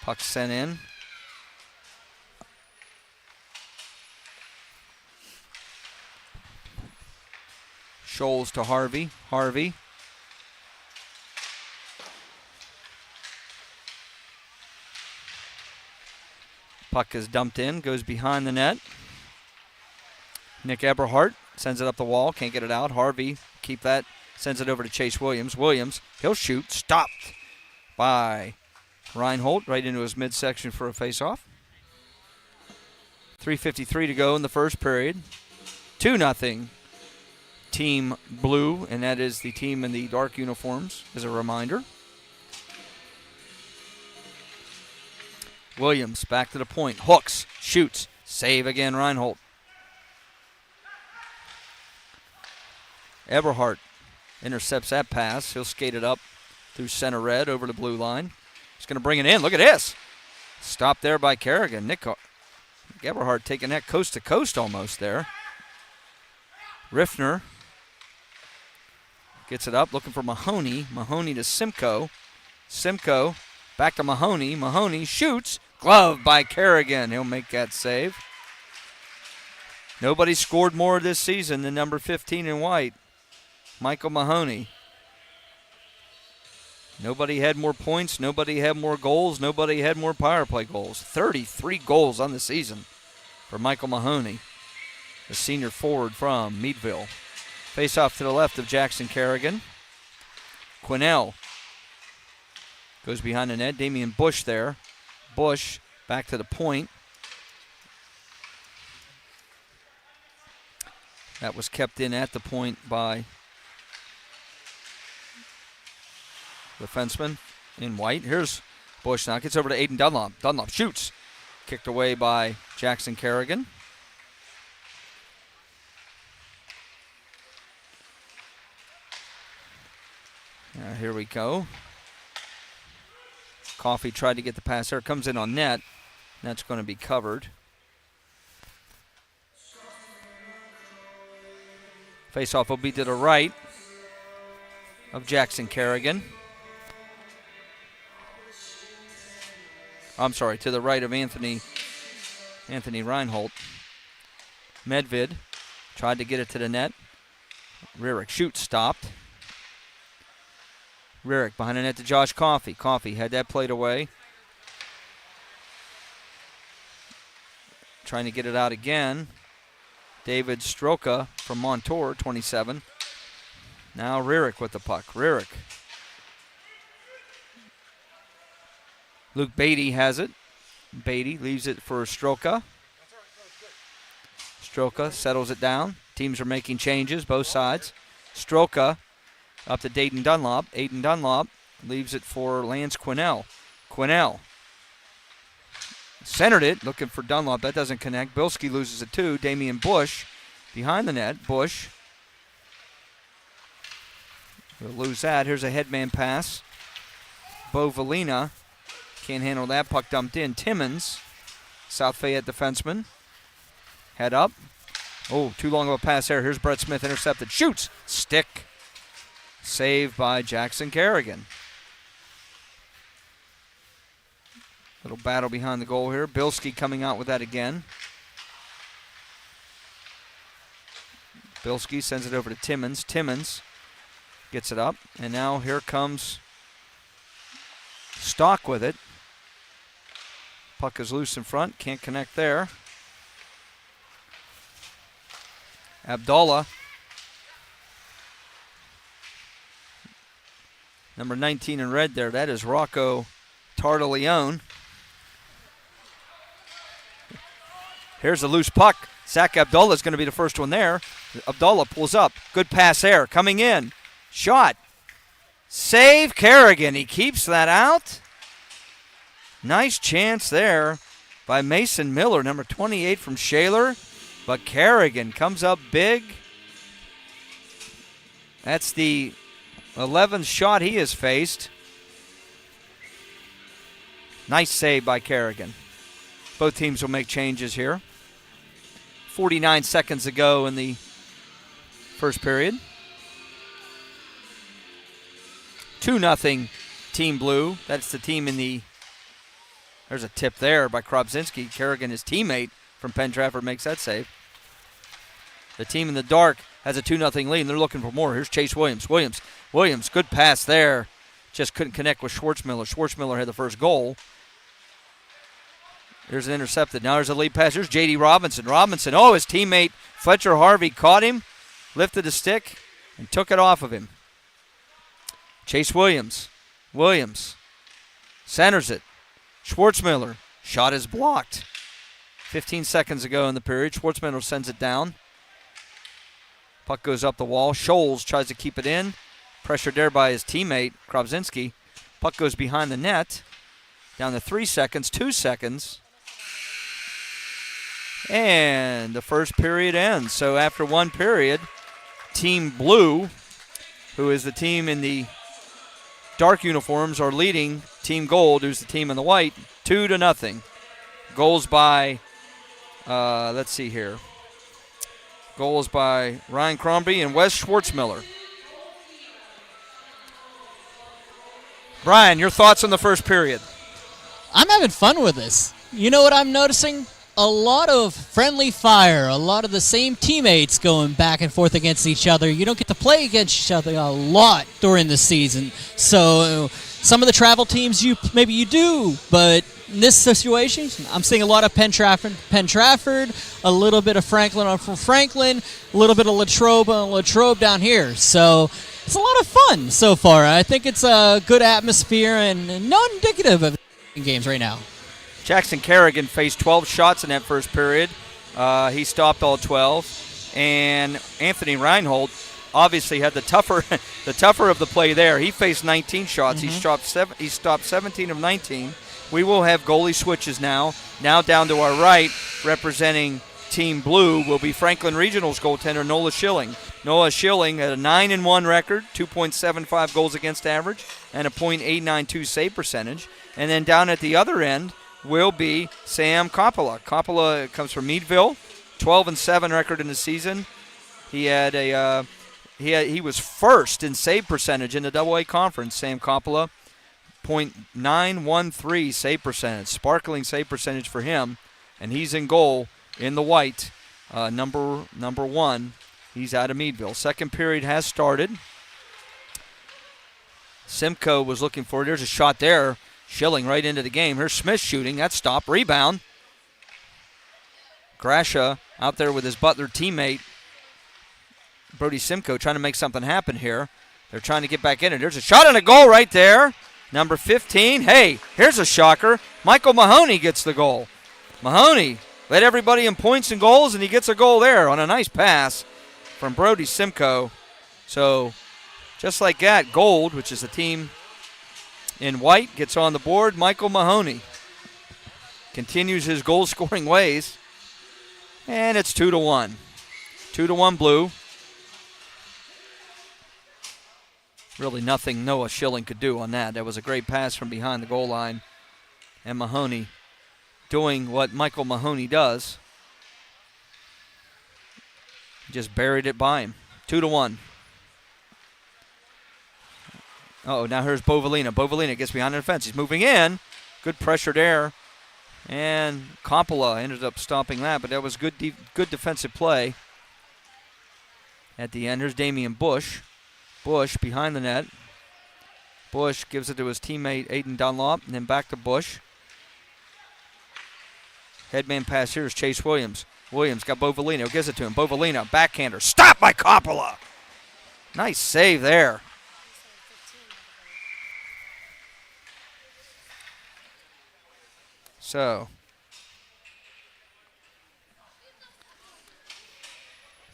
Puck sent in. Scholes to Harvey. Harvey. Puck is dumped in, goes behind the net. Nick Eberhardt sends it up the wall, can't get it out. Harvey, keep that, sends it over to Chase Williams. Williams, he'll shoot, stopped by Reinhold, right into his midsection for a faceoff. 3:53 to go in the first period. 2-0 Team Blue, and that is the team in the dark uniforms, as a reminder. Williams back to the point, hooks, shoots, save again Reinhold. Eberhardt intercepts that pass. He'll skate it up through center red over the blue line. He's going to bring it in. Look at this. Stopped there by Kerrigan. Nick Eberhardt taking that coast to coast almost there. Riffner gets it up, looking for Mahoney. Mahoney to Simcoe. Simcoe back to Mahoney. Mahoney shoots. Glove by Kerrigan. He'll make that save. Nobody scored more this season than number 15 in white, Michael Mahoney. Nobody had more points. Nobody had more goals. Nobody had more power play goals. 33 goals on the season for Michael Mahoney, the senior forward from Meadville. Face off to the left of Jackson Kerrigan. Quinnell goes behind the net. Damian Bush there. Bush back to the point. That was kept in at the point by the defenseman in white. Here's Bush now. Gets over to Aiden Dunlop. Dunlop shoots. Kicked away by Jackson Kerrigan. Here we go. Coffey tried to get the pass there. Comes in on net. That's going to be covered. Face-off will be to the right of Jackson Kerrigan. I'm sorry, to the right of Anthony Reinhold. Medvid tried to get it to the net. Rierick shoots, stopped. Rierick behind the net to Josh Coffey. Coffey had that played away. Trying to get it out again. David Stroka from Montour, 27. Now Rierick with the puck. Rierick. Luke Beatty has it. Beatty leaves it for Stroka. Stroka settles it down. Teams are making changes, both sides. Stroka up to Dayton Dunlop. Aiden Dunlop leaves it for Lance Quinnell. Quinnell centered it, looking for Dunlop. That doesn't connect. Bilski loses it too. Damian Bush behind the net. Bush will lose that. Here's a headman pass. Bo Valina can't handle that. Puck dumped in. Timmons, South Fayette defenseman. Head up. Oh, too long of a pass there. Here's Brett Smith intercepted. Shoots. Stick. Saved by Jackson Kerrigan. Little battle behind the goal here. Bilski coming out with that again. Bilski sends it over to Timmons. Timmons gets it up. And now here comes Stock with it. Puck is loose in front, can't connect there. Abdallah. Number 19 in red there, that is Rocco Tartaleone. Here's a loose puck. Zach Abdallah is going to be the first one there. Abdallah pulls up. Good pass there. Coming in. Shot. Save Kerrigan. He keeps that out. Nice chance there by Mason Miller, number 28 from Shaler. But Kerrigan comes up big. That's the 11th shot he has faced. Nice save by Kerrigan. Both teams will make changes here. 49 seconds to go in the first period. 2-0 Team Blue. That's the team in the... There's a tip there by Krobzinski. Kerrigan, his teammate from Penn Trafford, makes that save. The team in the dark has a 2-0 lead, and they're looking for more. Here's Chase Williams. Williams, good pass there. Just couldn't connect with Schwartzmiller. Schwartzmiller had the first goal. There's an intercepted. Now there's a lead pass. There's J.D. Robinson. Oh, his teammate Fletcher Harvey caught him, lifted the stick, and took it off of him. Chase Williams. Centers it. Schwartzmiller. Shot is blocked. 15 seconds ago in the period. Schwartzmiller sends it down. Puck goes up the wall. Scholes tries to keep it in. Pressured there by his teammate, Krobzinski. Puck goes behind the net. Down to 3 seconds, 2 seconds. And the first period ends. So after one period, Team Blue, who is the team in the dark uniforms, are leading Team Gold, who's the team in the white, 2-0. Goals by, let's see here. Goals by Ryan Crombie and Wes Schwartzmiller. Brian, your thoughts on the first period? I'm having fun with this. You know what I'm noticing? A lot of friendly fire, a lot of the same teammates going back and forth against each other. You don't get to play against each other a lot during the season. So some of the travel teams maybe you do, but in this situation, I'm seeing a lot of Penn Trafford, a little bit of Franklin from Franklin, a little bit of Latrobe down here. So it's a lot of fun so far. I think it's a good atmosphere and not indicative of games right now. Jackson Kerrigan faced 12 shots in that first period. He stopped all 12. And Anthony Reinhold obviously had the tougher of the play there. He faced 19 shots. Mm-hmm. He stopped 17 of 19. We will have goalie switches now. Now down to our right, representing Team Blue, will be Franklin Regional's goaltender, Nola Schilling. Nola Schilling had a 9-1 record, 2.75 goals against average, and a .892 save percentage. And then down at the other end will be Sam Coppola. Coppola comes from Meadville, 12-7 record in the season. He had he was first in save percentage in the AA conference. Sam Coppola, .913 save percentage, sparkling save percentage for him, and he's in goal in the white, number one. He's out of Meadville. Second period has started. Simcoe was looking for it. There's a shot there. Schilling right into the game. Here's Smith shooting. That's stopped. Rebound. Grasha out there with his Butler teammate, Brody Simcoe, trying to make something happen here. They're trying to get back in it. There's a shot and a goal right there. Number 15. Hey, here's a shocker. Michael Mahoney gets the goal. Mahoney led everybody in points and goals, and he gets a goal there on a nice pass from Brody Simcoe. So just like that, Gold, which is the team in white, gets on the board. Michael Mahoney continues his goal-scoring ways, and it's 2-1. 2-1 Blue. Really nothing Noah Schilling could do on that. That was a great pass from behind the goal line, and Mahoney doing what Michael Mahoney does. Just buried it by him. 2-1. Oh, now here's Bovalina. Bovalina gets behind the defense. He's moving in. Good pressure there. And Coppola ended up stopping that, but that was good defensive play. At the end, here's Damian Bush. Bush behind the net. Bush gives it to his teammate Aiden Dunlop, and then back to Bush. Headman pass here is Chase Williams. Williams got Bovalino, gives it to him. Bovalino, backhander, stopped by Coppola. Nice save there. So,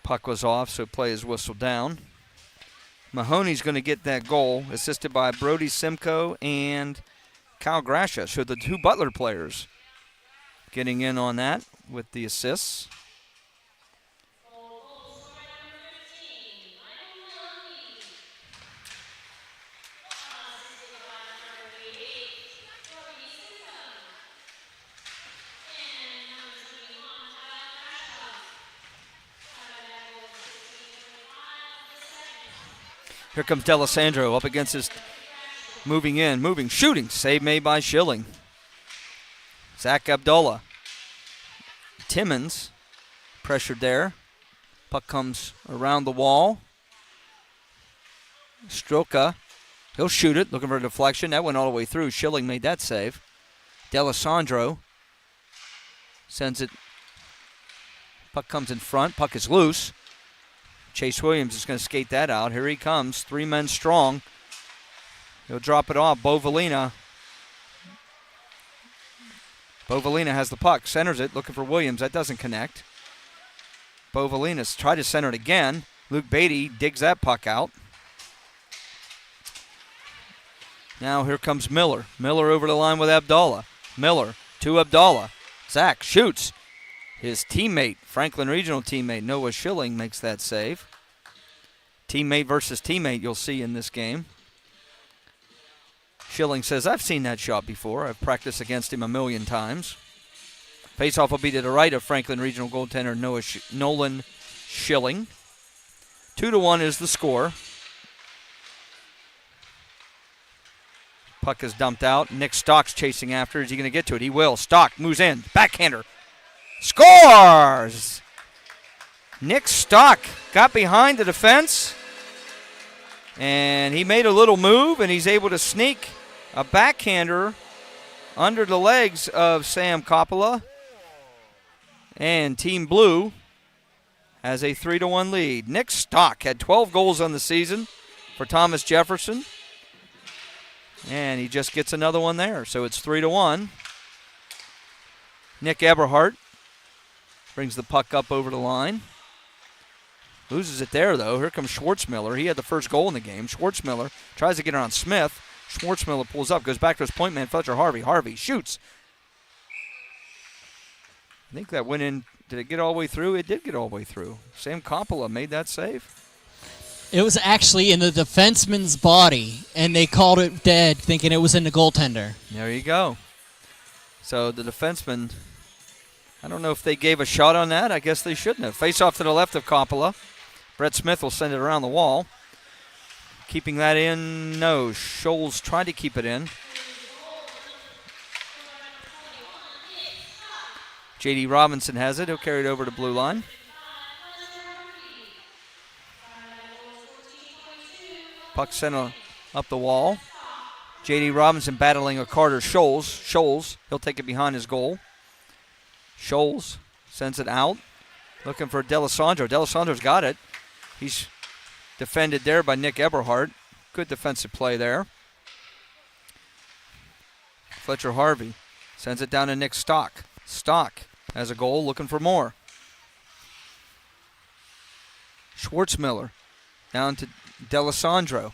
puck was off, so play is whistled down. Mahoney's going to get that goal, assisted by Brody Simcoe and Kyle Grasha. So the two Butler players getting in on that with the assists. Here comes D'Alessandro up against his moving, shooting. Save made by Schilling. Zach Abdullah. Timmons pressured there. Puck comes around the wall. Stroka, he'll shoot it, looking for a deflection. That went all the way through. Schilling made that save. D'Alessandro sends it. Puck comes in front. Puck is loose. Chase Williams is going to skate that out. Here he comes, 3 men strong. He'll drop it off. Bovalina. Bovalina has the puck, centers it, looking for Williams. That doesn't connect. Bovalina's tried to center it again. Luke Beatty digs that puck out. Now here comes Miller. Miller over the line with Abdallah. Miller to Abdallah. Zach shoots. His teammate, Franklin Regional teammate, Noah Schilling, makes that save. Teammate versus teammate you'll see in this game. Schilling says, I've seen that shot before. I've practiced against him a million times. Faceoff will be to the right of Franklin Regional goaltender Nolan Schilling. 2-1 is the score. Puck is dumped out. Nick Stock's chasing after. Is he going to get to it? He will. Stock moves in. Backhander. Scores! Nick Stock got behind the defense, and he made a little move, and he's able to sneak a backhander under the legs of Sam Coppola. And Team Blue has a 3-1 lead. Nick Stock had 12 goals on the season for Thomas Jefferson, and he just gets another one there. So it's 3-1. Nick Eberhardt brings the puck up over the line. Loses it there, though. Here comes Schwartzmiller. He had the first goal in the game. Schwartzmiller tries to get it on Smith. Schwartzmiller pulls up, goes back to his point man, Fletcher Harvey. Harvey shoots. I think that went in. Did it get all the way through? It did get all the way through. Sam Coppola made that save. It was actually in the defenseman's body, and they called it dead, thinking it was in the goaltender. There you go. So the defenseman, I don't know if they gave a shot on that. I guess they shouldn't have. Face off to the left of Coppola. Brett Smith will send it around the wall. Keeping that in, no. Scholes tried to keep it in. J.D. Robinson has it. He'll carry it over to blue line. Puck sent up the wall. J.D. Robinson battling a Carter Scholes. Scholes, he'll take it behind his goal. Scholes sends it out. Looking for D'Alessandro. D'Alessandro's got it. He's defended there by Nick Eberhardt. Good defensive play there. Fletcher Harvey sends it down to Nick Stock. Stock has a goal, looking for more. Schwartzmiller down to D'Alessandro.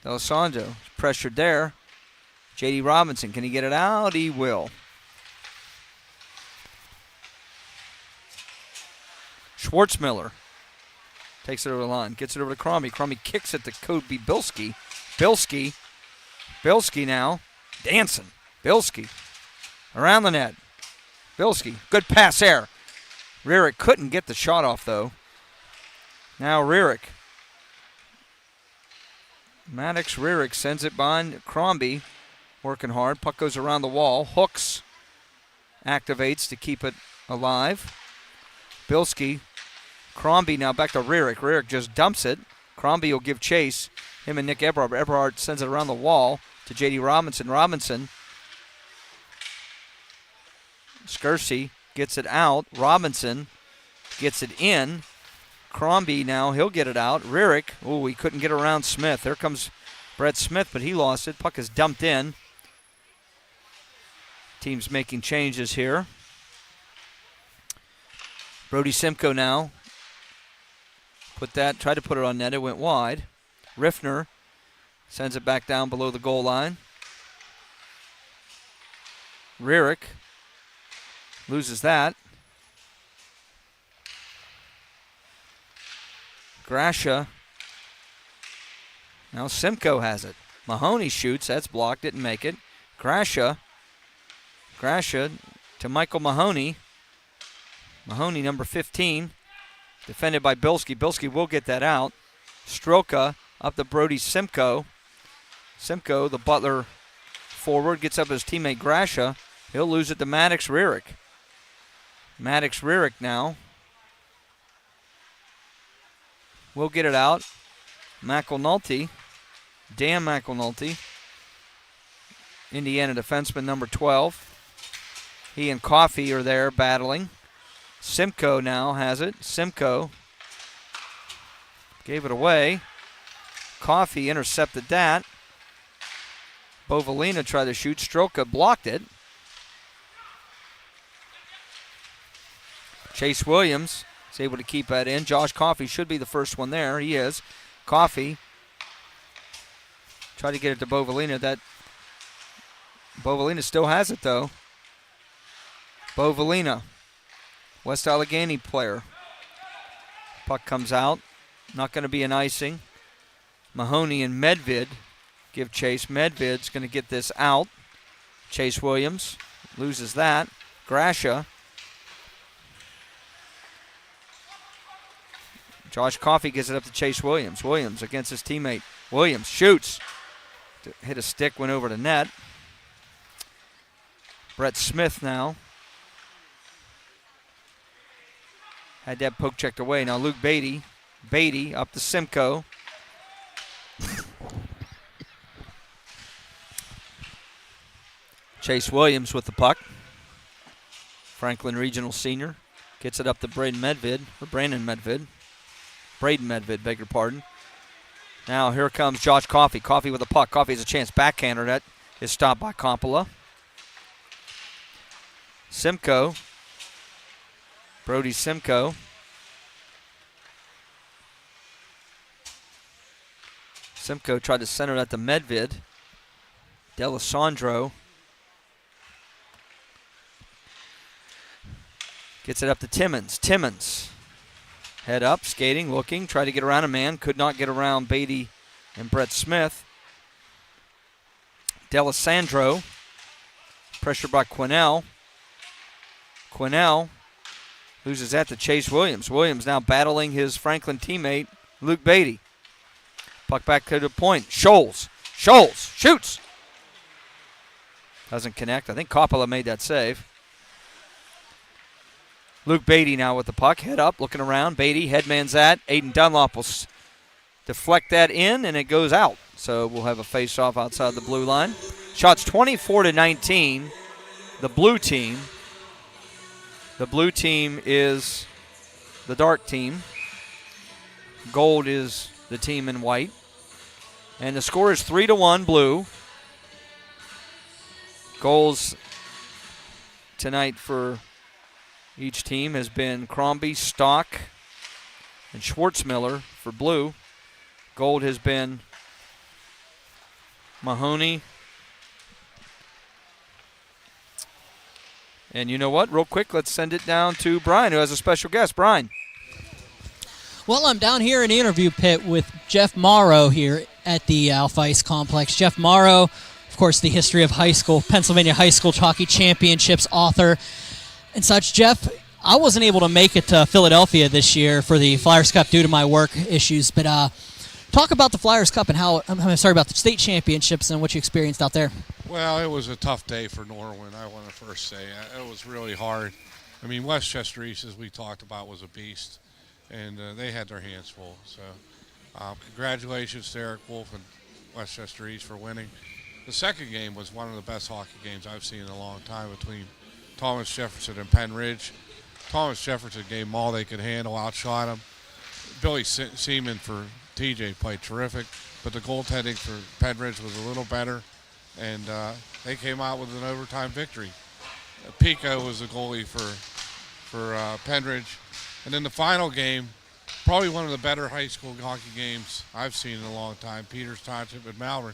D'Alessandro pressured there. J.D. Robinson, can he get it out? He will. Schwartzmiller takes it over the line, gets it over to Crombie. Crombie kicks it to Kobe Bilski. Bilski now dancing. Bilski around the net. Bilski, good pass there. Rierick couldn't get the shot off, though. Now Rierick. Maddox Rierick sends it behind Crombie. Working hard. Puck goes around the wall. Hooks activates to keep it alive. Bilski. Crombie now back to Rierick. Rierick just dumps it. Crombie will give chase. Him and Nick Eberhardt. Eberhardt sends it around the wall to J.D. Robinson. Robinson. Skersey gets it out. Robinson gets it in. Crombie now, he'll get it out. Rierick, oh, he couldn't get around Smith. There comes Brett Smith, but he lost it. Puck is dumped in. Team's making changes here. Brody Simcoe now. Tried to put it on net. It went wide. Riffner sends it back down below the goal line. Rierick loses that. Gracia. Now Simcoe has it. Mahoney shoots. That's blocked. Didn't make it. Gracia to Michael Mahoney. Mahoney, number 15. Defended by Bilski. Bilski will get that out. Strelka up to Brody Simcoe. Simcoe, the Butler forward, gets up his teammate Gracia. He'll lose it to Maddox Rierick. Maddox Rierick now. We'll get it out. McElnulty. Dan McElnulty. Indiana defenseman number 12. He and Coffey are there battling. Simcoe now has it. Simcoe gave it away. Coffey intercepted that. Bovalina tried to shoot. Strelka blocked it. Chase Williams is able to keep that in. Josh Coffey should be the first one there. He is. Coffey tried to get it to Bovalina. Bovalina still has it, though. Bovalina, West Allegheny player. Puck comes out. Not going to be an icing. Mahoney and Medvid give chase. Medvid's going to get this out. Chase Williams loses that. Gracia. Josh Coffey gives it up to Chase Williams. Williams against his teammate. Williams shoots. Hit a stick, went over the net. Brett Smith now. Had that poke checked away. Now Luke Beatty. Beatty up to Simcoe. Chase Williams with the puck. Franklin Regional Senior. Gets it up to Brandon Medvid, beg your pardon. Now here comes Josh Coffey. Coffey with the puck. Coffey has a chance. Backhander. That is stopped by Kompola. Simcoe. Brody Simcoe. Simcoe tried to center that to Medvid. D'Alessandro gets it up to Timmons. Timmons. Head up, skating, looking, tried to get around a man. Could not get around Beatty and Brett Smith. D'Alessandro. Pressured by Quinnell. Quinnell loses that to Chase Williams. Williams now battling his Franklin teammate, Luke Beatty. Puck back to the point. Scholes shoots. Doesn't connect. I think Coppola made that save. Luke Beatty now with the puck. Head up, looking around. Beatty, headman's at. Aiden Dunlop will deflect that in, and it goes out. So we'll have a face-off outside the blue line. Shots 24-19. The blue team. The blue team is the dark team. Gold is the team in white. And the score is 3-1 blue. Goals tonight for each team has been Crombie, Stock, and Schwartzmiller for blue. Gold has been Mahoney. And you know what? Real quick, let's send it down to Brian, who has a special guest. Brian. Well, I'm down here in the interview pit with Jeff Morrow here at the Alpha Ice Complex. Jeff Morrow, of course, the history of high school, Pennsylvania High School Hockey Championships author and such. Jeff, I wasn't able to make it to Philadelphia this year for the Flyers Cup due to my work issues, but talk about the Flyers Cup and about the state championships and what you experienced out there. Well, it was a tough day for Norwin, I want to first say. It was really hard. I mean, Westchester East, as we talked about, was a beast, and they had their hands full. So congratulations to Eric Wolf and Westchester East for winning. The second game was one of the best hockey games I've seen in a long time between Thomas Jefferson and Penn Ridge. Thomas Jefferson gave them all they could handle, outshot them. Billy Seaman for TJ played terrific, but the goaltending for Penn Ridge was a little better, and they came out with an overtime victory. Pico was the goalie for Penn Ridge. And then the final game, probably one of the better high school hockey games I've seen in a long time, Peters Township at Malvern.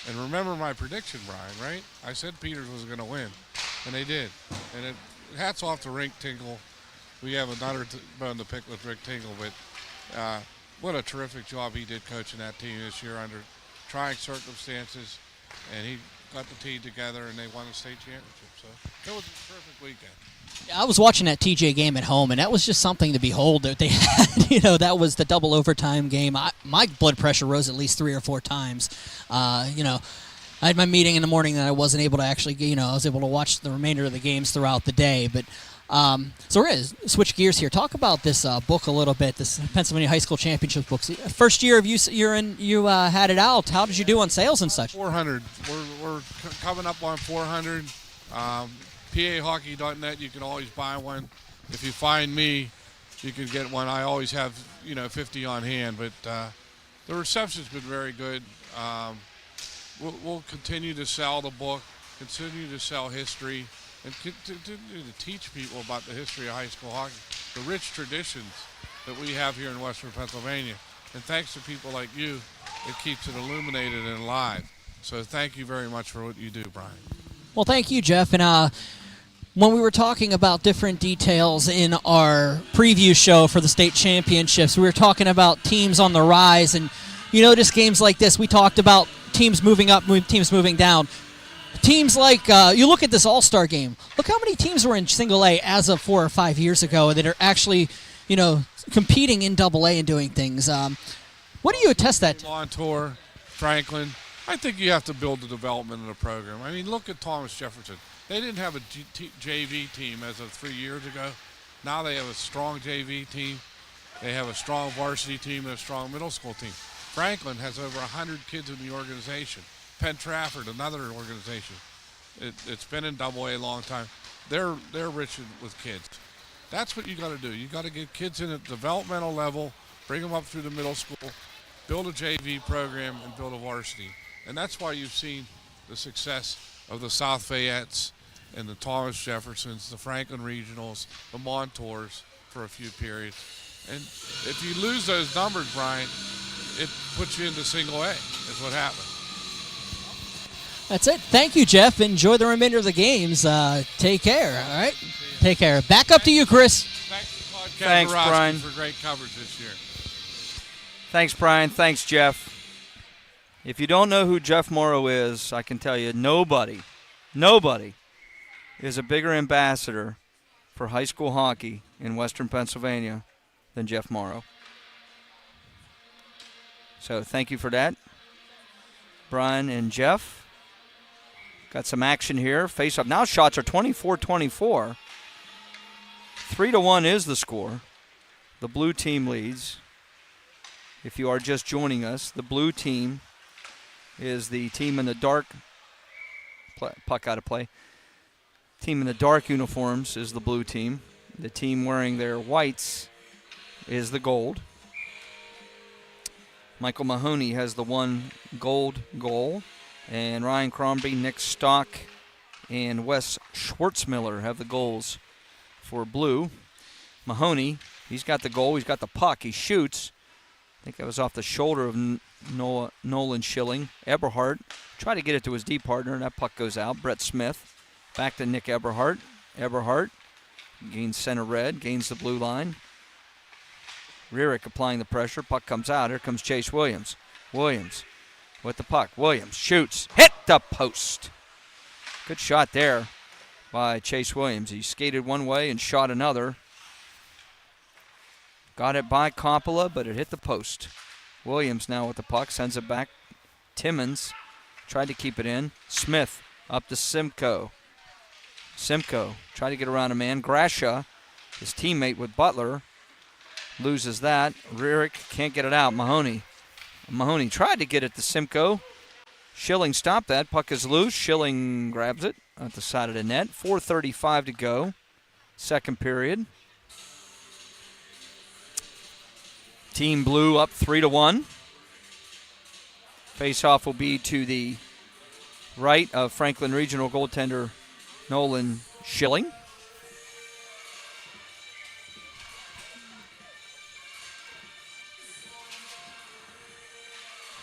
And remember my prediction, Brian, right? I said Peters was going to win, and they did. And hats off to Rick Tingle. We have another bone to pick with Rick Tingle, but what a terrific job he did coaching that team this year under trying circumstances. And he got the team together, and they won the state championship. So it was a terrific weekend. I was watching that TJ game at home, and that was just something to behold. That they had, that was the double overtime game. My blood pressure rose at least 3 or 4 times. I had my meeting in the morning that I wasn't able to actually, I was able to watch the remainder of the games throughout the day. But so we're going to switch gears here. Talk about this book a little bit. This Pennsylvania High School Championship book. First year of you had it out. How did you do on sales and such? 400. We're coming up on 400. PAHockey.net, you can always buy one. If you find me, you can get one. I always have, 50 on hand. But the reception's been very good. We'll continue to sell the book, continue to sell history, and continue to teach people about the history of high school hockey, the rich traditions that we have here in Western Pennsylvania. And thanks to people like you, it keeps it illuminated and alive. So thank you very much for what you do, Brian. Well, thank you, Jeff. And when we were talking about different details in our preview show for the state championships, we were talking about teams on the rise. And just games like this, we talked about teams moving up, teams moving down. Teams like, you look at this all-star game, look how many teams were in single A as of 4 or 5 years ago that are actually, competing in double A and doing things. What do you attest that to? Montour, Franklin. I think you have to build the development of the program. I mean, look at Thomas Jefferson. They didn't have a JV team as of 3 years ago. Now they have a strong JV team. They have a strong varsity team and a strong middle school team. Franklin has over 100 kids in the organization. Penn Trafford, another organization. It's been in Double A a long time. They're rich with kids. That's what you got to do. You got to get kids in at developmental level, bring them up through the middle school, build a JV program, and build a varsity. And that's why you've seen the success of the South Fayettes and the Thomas Jeffersons, the Franklin Regionals, the Montours for a few periods. And if you lose those numbers, Brian, it puts you into single A, is what happened. That's it. Thank you, Jeff. Enjoy the remainder of the games. Take care, all right? Take care. Back up to you, Chris. Thanks, Brian. For great coverage this year. Thanks, Brian. Thanks, Jeff. If you don't know who Jeff Morrow is, I can tell you nobody is a bigger ambassador for high school hockey in Western Pennsylvania than Jeff Morrow. So thank you for that, Brian and Jeff. Got some action here. Face up. Now shots are 24-24. 3-1 is the score. The blue team leads. If you are just joining us, the blue team is the team in the dark. Puck out of play. Team in the dark uniforms is the blue team. The team wearing their whites is the gold. Michael Mahoney has the one gold goal. And Ryan Crombie, Nick Stock, and Wes Schwartzmiller have the goals for blue. Mahoney, he's got the goal. He's got the puck. He shoots. I think that was off the shoulder of Nolan Schilling. Eberhardt tried to get it to his D partner, and that puck goes out. Brett Smith back to Nick Eberhardt. Eberhardt gains center red, gains the blue line. Rierick applying the pressure. Puck comes out. Here comes Chase Williams. Williams with the puck. Williams shoots. Hit the post. Good shot there by Chase Williams. He skated one way and shot another. Got it by Coppola, but it hit the post. Williams now with the puck. Sends it back. Timmons tried to keep it in. Smith up to Simcoe. Simcoe tried to get around a man. Grasha, his teammate with Butler, loses that. Rierick can't get it out. Mahoney tried to get it to Simcoe. Schilling stopped that. Puck is loose. Schilling grabs it. at the side of the net. 4:35 to go. Second period. Team Blue up 3-1. Face-off will be to the right of Franklin Regional goaltender Nolan Schilling.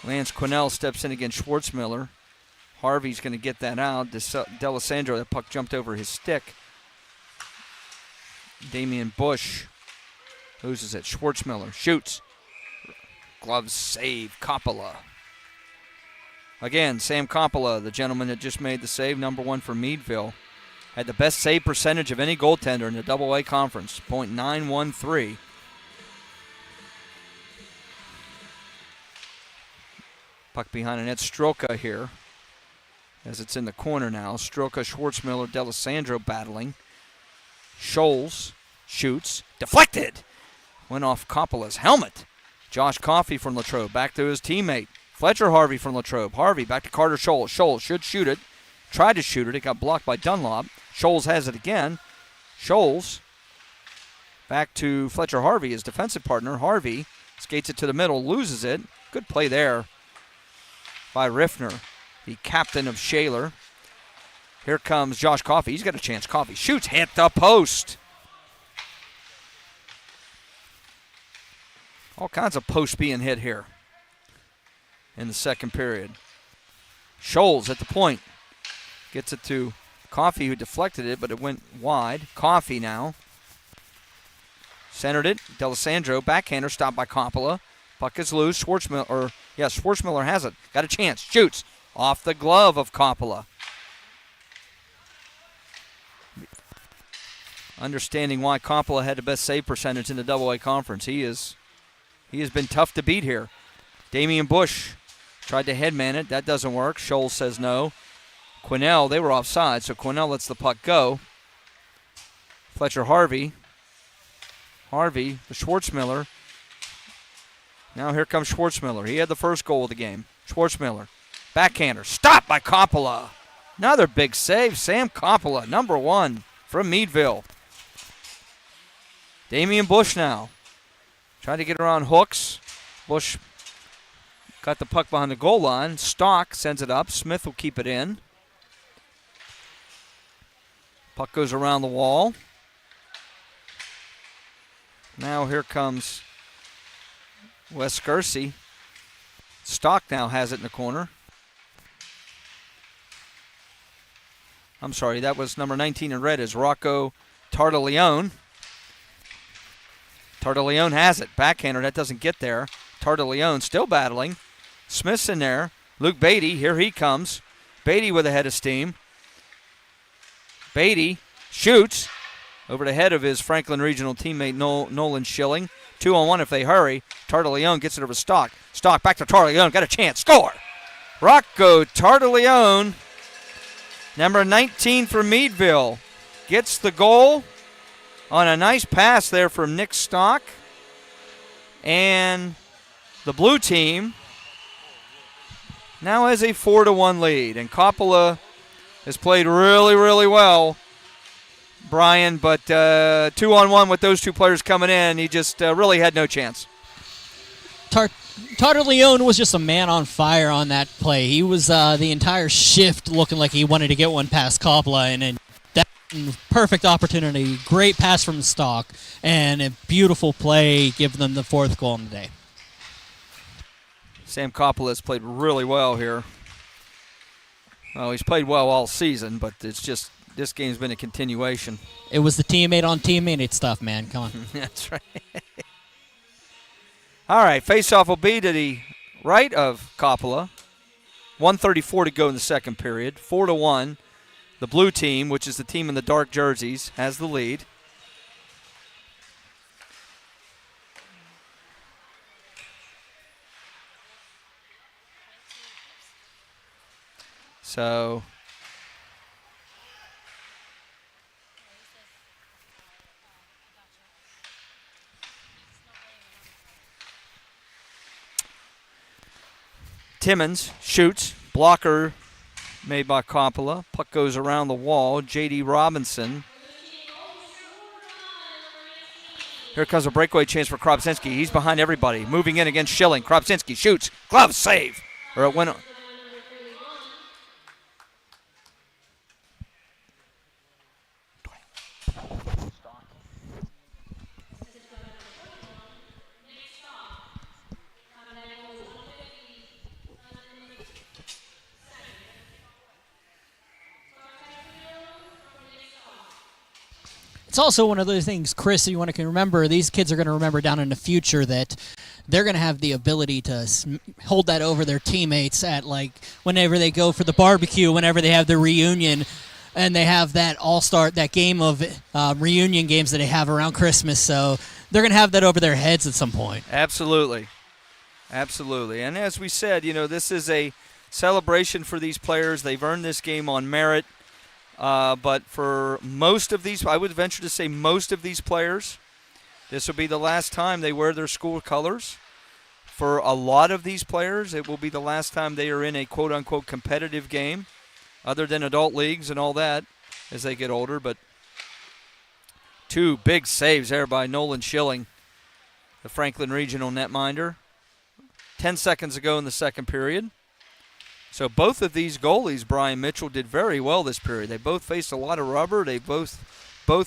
Lance Quinnell steps in against Schwartzmiller. Harvey's going to get that out. D'Alessandro, that puck jumped over his stick. Damian Bush loses it. Schwartzmiller shoots. Gloves save. Coppola. Again, Sam Coppola, the gentleman that just made the save, number 1 for Meadville. Had the best save percentage of any goaltender in the Double-A conference, .913. Puck behind the net. Stroka here, as it's in the corner now. Stroka, Schwartzmiller, D'Alessandro battling. Scholes shoots. Deflected. Went off Coppola's helmet. Josh Coffey from Latrobe back to his teammate. Fletcher Harvey from Latrobe. Harvey back to Carter Scholes. Scholes should shoot it. Tried to shoot it. It got blocked by Dunlop. Scholes has it again. Scholes back to Fletcher Harvey, his defensive partner. Harvey skates it to the middle, loses it. Good play there by Riffner, the captain of Shaler. Here comes Josh Coffey. He's got a chance. Coffey shoots, hit the post. All kinds of posts being hit here in the second period. Scholes at the point. Gets it to Coffey, who deflected it, but it went wide. Coffey now. Centered it. D'Alessandro, backhander, stopped by Coppola. Puck is loose. Schwartzmiller has it. Got a chance. Shoots. Off the glove of Coppola. Understanding why Coppola had the best save percentage in the Double-A conference. He has been tough to beat here. Damian Bush tried to headman it. That doesn't work. Scholes says no. Quinnell, they were offside, so Quinnell lets the puck go. Fletcher Harvey. Harvey, the Schwartzmiller. Now here comes Schwartzmiller. He had the first goal of the game. Schwartzmiller. Backhander. Stopped by Coppola. Another big save. Sam Coppola, number 1 from Meadville. Damian Bush now. Trying to get around Hooks. Bush got the puck behind the goal line. Stock sends it up. Smith will keep it in. Puck goes around the wall. Now here comes Wes Skersey. Stock now has it in the corner. I'm sorry, that was number 19 in red is Rocco Tartaglione. Tartaglione has it. Backhander, that doesn't get there. Tartaglione still battling. Smith's in there. Luke Beatty, here he comes. Beatty with a head of steam. Beatty shoots over the head of his Franklin Regional teammate Nolan Schilling. 2-on-1 if they hurry. Tartaglione gets it over Stock. Stock back to Tartaglione. Got a chance. Score! Rocco Tartaglione, number 19 for Meadville, gets the goal on a nice pass there from Nick Stock. And the blue team now has a 4-1 lead. And Coppola has played really, really well, Brian, but 2-on-1 with those two players coming in, he just really had no chance. Tartaglione was just a man on fire on that play. He was the entire shift looking like he wanted to get one past Coppola, and that perfect opportunity. Great pass from Stock, and a beautiful play giving them the 4th goal in the day. Sam Coppola has played really well here. Well, he's played well all season, but it's just this game's been a continuation. It was the teammate on teammate stuff, man. Come on. That's right. All right, face-off will be to the right of Coppola. 1:34 to go in the second period. 4-1. The blue team, which is the team in the dark jerseys, has the lead. So Timmons shoots. Blocker made by Coppola. Puck goes around the wall. J.D. Robinson. Here comes a breakaway chance for Kropczynski. He's behind everybody. Moving in against Schilling. Kropczynski shoots. Glove save. Or it went. It's also one of those things, Chris, you want to remember, these kids are going to remember down in the future that they're going to have the ability to hold that over their teammates at, like, whenever they go for the barbecue, whenever they have their reunion, and they have that all-star, that game of reunion games that they have around Christmas. So they're going to have that over their heads at some point. Absolutely. Absolutely. And as we said, this is a celebration for these players. They've earned this game on merit. But for most of these, I would venture to say most of these players, this will be the last time they wear their school colors. For a lot of these players, it will be the last time they are in a quote-unquote competitive game, other than adult leagues and all that as they get older. But two big saves there by Nolan Schilling, the Franklin Regional netminder. 10 seconds ago in the second period. So both of these goalies, Brian Mitchell, did very well this period. They both faced a lot of rubber. They both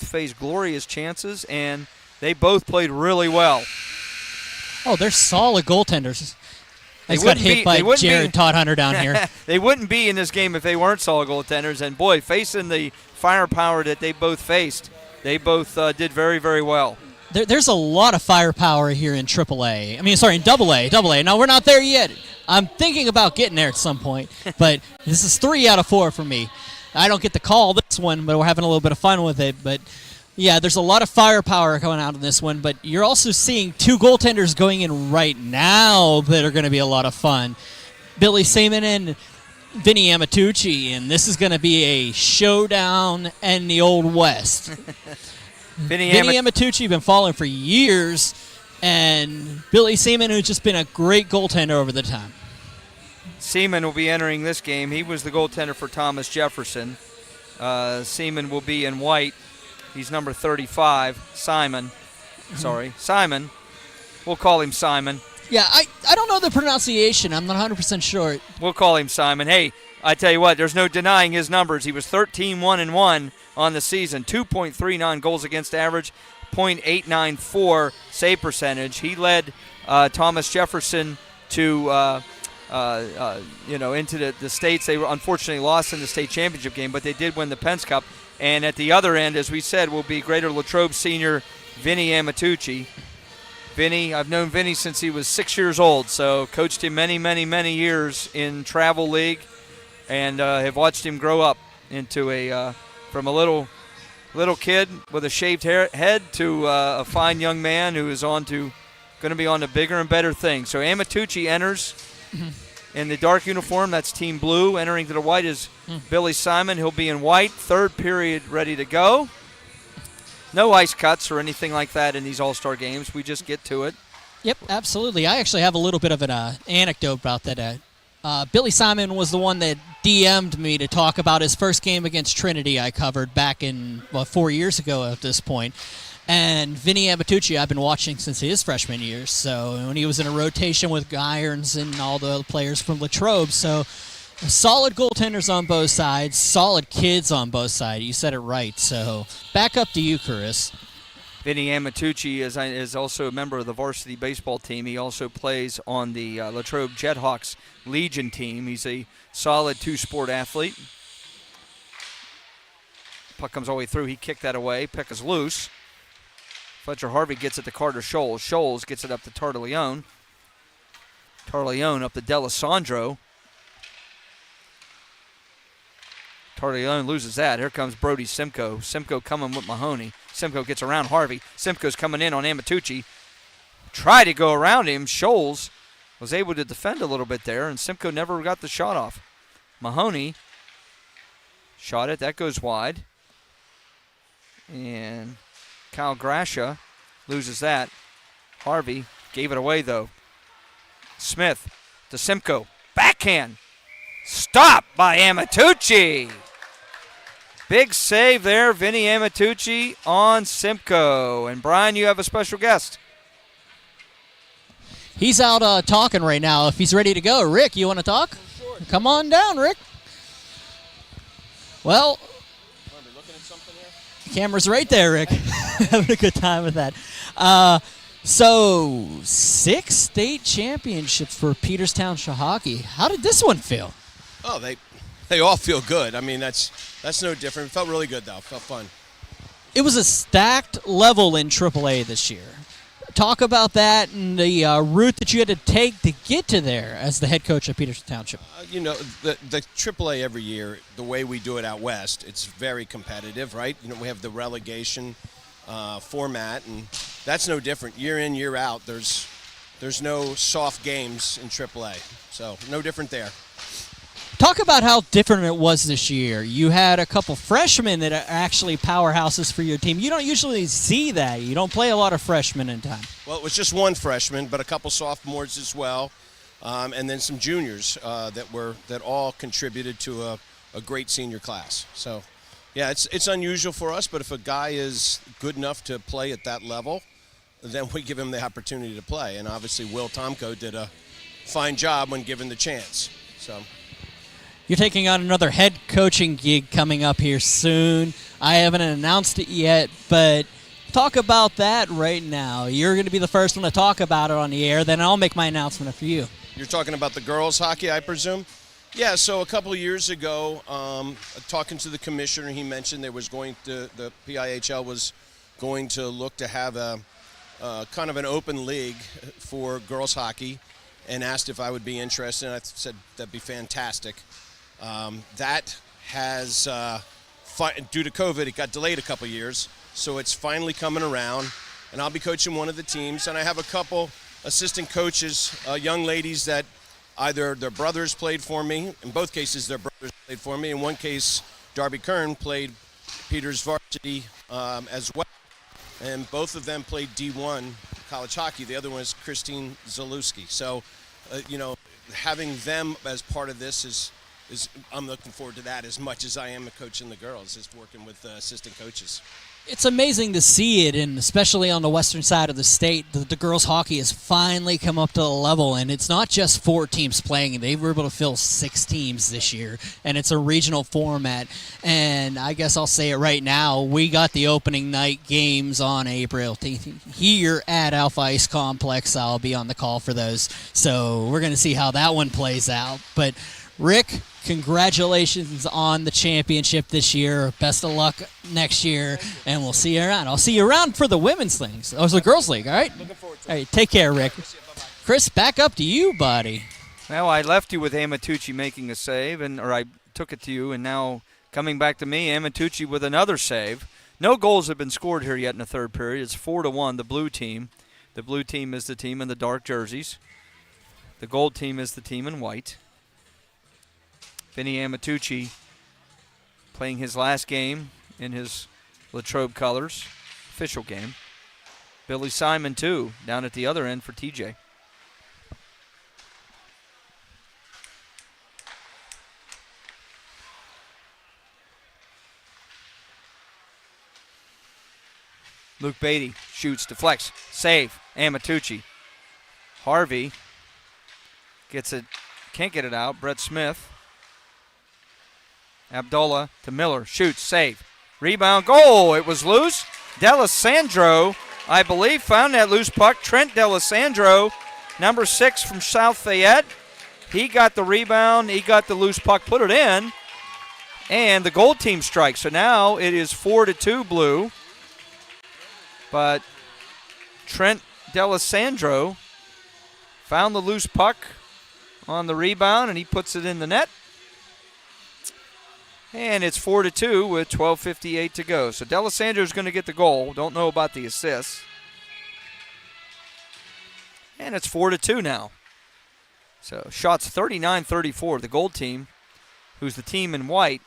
faced glorious chances, and they both played really well. Oh, they're solid goaltenders. They got hit by Jared Todd Hunter down here. They wouldn't be in this game if they weren't solid goaltenders. And, boy, facing the firepower that they both faced, they both did very, very well. There's a lot of firepower here in AAA. In AA. Now, we're not there yet. I'm thinking about getting there at some point, but this is 3 out of 4 for me. I don't get to call this one, but we're having a little bit of fun with it. But, yeah, there's a lot of firepower going out in this one, but you're also seeing 2 goaltenders going in right now that are going to be a lot of fun. Billy Seaman and Vinny Amatucci, and this is going to be a showdown in the Old West. Vinny Amatucci been following for years, and Billy Seaman, who's just been a great goaltender over the time. Seaman will be entering this game. He was the goaltender for Thomas Jefferson. Seaman will be in white. He's number 35, Simon. Simon. We'll call him Simon. Yeah, I don't know the pronunciation. I'm not 100% sure. We'll call him Simon. Hey, I tell you what, there's no denying his numbers. He was 13-1-1 on the season, 2.39 goals against average, .894 save percentage. He led Thomas Jefferson to into the states. They unfortunately lost in the state championship game, but they did win the Penn's Cup. And at the other end, as we said, will be Greater Latrobe senior Vinny Amatucci. Vinny, I've known Vinny since he was 6 years old, so coached him many, many, many years in travel league, and have watched him grow up into from a little kid with a shaved head to a fine young man who is going to be on to bigger and better things. So Amatucci enters in the dark uniform. That's team blue. Entering to the white is Billy Simon. He'll be in white. Third period ready to go. No ice cuts or anything like that in these all-star games. We just get to it. Yep, absolutely. I actually have a little bit of an anecdote about that. Billy Simon was the one that DM'd me to talk about his first game against Trinity I covered back in 4 years ago at this point. And Vinny Amatucci I've been watching since his freshman year. So when he was in a rotation with Irons and all the players from Latrobe. So solid goaltenders on both sides, solid kids on both sides. You said it right. So back up to you, Chris. Vinny Amatucci is also a member of the varsity baseball team. He also plays on the Latrobe Jethawks Legion team. He's a solid two-sport athlete. Puck comes all the way through. He kicked that away. Puck is loose. Fletcher Harvey gets it to Carter Scholes. Scholes gets it up to Tartaleone. Tartaleone up to D'Alessandro. Tartaleone loses that. Here comes Brody Simcoe. Simcoe coming with Mahoney. Simcoe gets around Harvey. Simcoe's coming in on Amatucci. Tried to go around him. Scholes was able to defend a little bit there, and Simcoe never got the shot off. Mahoney shot it. That goes wide. And Kyle Grasha loses that. Harvey gave it away, though. Smith to Simcoe. Backhand. Stop by Amatucci. Big save there, Vinny Amatucci on Simcoe. And Brian, you have a special guest. He's out talking right now. If he's ready to go, Rick, you want to talk? Sure. Come on down, Rick. Well, the camera's right there, Rick. Having a good time with that. So 6 state championships for Peters Township hockey. How did this one feel? Oh, they all feel good. I mean, that's no different. It felt really good, though. It felt fun. It was a stacked level in AAA this year. Talk about that and the route that you had to take to get to there as the head coach of Peters Township. The AAA every year, the way we do it out west, it's very competitive, right? We have the relegation format, and that's no different. Year in, year out, there's no soft games in AAA, so no different there. Talk about how different it was this year. You had a couple freshmen that are actually powerhouses for your team. You don't usually see that. You don't play a lot of freshmen in time. Well, it was just one freshman, but a couple sophomores as well, and then some juniors that all contributed to a great senior class. So, yeah, it's unusual for us, but if a guy is good enough to play at that level, then we give him the opportunity to play. And obviously, Will Tomko did a fine job when given the chance. So. You're taking on another head coaching gig coming up here soon. I haven't announced it yet, but talk about that right now. You're going to be the first one to talk about it on the air, then I'll make my announcement after you. You're talking about the girls' hockey, I presume? Yeah, so a couple of years ago, talking to the commissioner, he mentioned the PIHL was going to look to have a kind of an open league for girls' hockey, and asked if I would be interested, and I said that'd be fantastic. That has, due to COVID, it got delayed a couple years, so it's finally coming around, and I'll be coaching one of the teams, and I have a couple assistant coaches, young ladies that either their brothers played for me, in both cases their brothers played for me, in one case Darby Kern played Peters varsity as well, and both of them played D1 college hockey. The other one is Christine Zalewski. So, having them as part of this is I'm looking forward to that as much as I am coaching the girls, is working with assistant coaches. It's amazing to see it, and especially on the western side of the state, the girls' hockey has finally come up to the level, and it's not just 4 teams playing. They were able to fill 6 teams this year, and it's a regional format. And I guess I'll say it right now, we got the opening night games on April 18th here at Alpha Ice Complex. I'll be on the call for those, so we're going to see how that one plays out. But Rick, congratulations on the championship this year. Best of luck next year, and we'll see you around. I'll see you around for the women's things. Oh, it's the girls' league, all right? Looking forward to it. All right, take care, Rick. Chris, back up to you, buddy. Well, I left you with Amatucci making a save, or I took it to you, and now coming back to me, Amatucci with another save. No goals have been scored here yet in the third period. It's 4-1, the blue team. The blue team is the team in the dark jerseys. The gold team is the team in white. Vinny Amatucci playing his last game in his Latrobe colors, official game. Billy Simon, too, down at the other end for TJ. Luke Beatty shoots, deflects, save, Amatucci. Harvey gets it, can't get it out. Brett Smith. Abdullah to Miller, shoots, save, rebound, goal. It was loose. D'Alessandro, I believe, found that loose puck. Trent D'Alessandro, number 6 from South Fayette. He got the rebound. He got the loose puck, put it in, and the gold team strikes. So now it is 4-2 blue. But Trent D'Alessandro found the loose puck on the rebound, and he puts it in the net. And it's 4-2 with 12:58 to go. So D'Alessandro's going to get the goal. Don't know about the assist. And it's 4-2 now. So shots 39-34. The gold team, who's the team in white,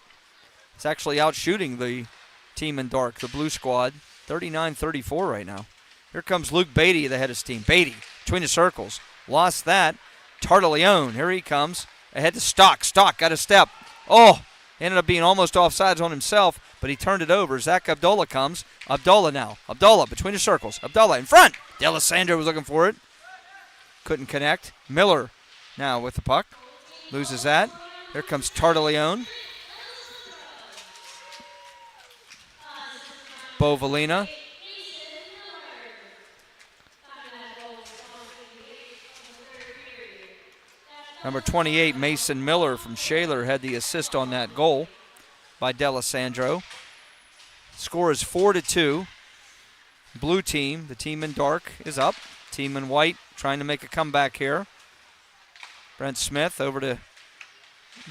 is actually out shooting the team in dark, the blue squad. 39-34 right now. Here comes Luke Beatty, the head of his team. Beatty between the circles. Lost that. Tartaleone, here he comes. ahead to Stock. Stock got a step. Oh, ended up being almost offsides on himself, but he turned it over. Zach Abdullah comes. Abdullah now. Abdullah between the circles. Abdullah in front. D'Alessandro was looking for it. Couldn't connect. Miller now with the puck. Loses that. Here comes Tartaleone. Bovalina. Number 28, Mason Miller from Shaler, had the assist on that goal by D'Alessandro. Score is 4-2. Blue team, the team in dark, is up. Team in white trying to make a comeback here. Brent Smith over to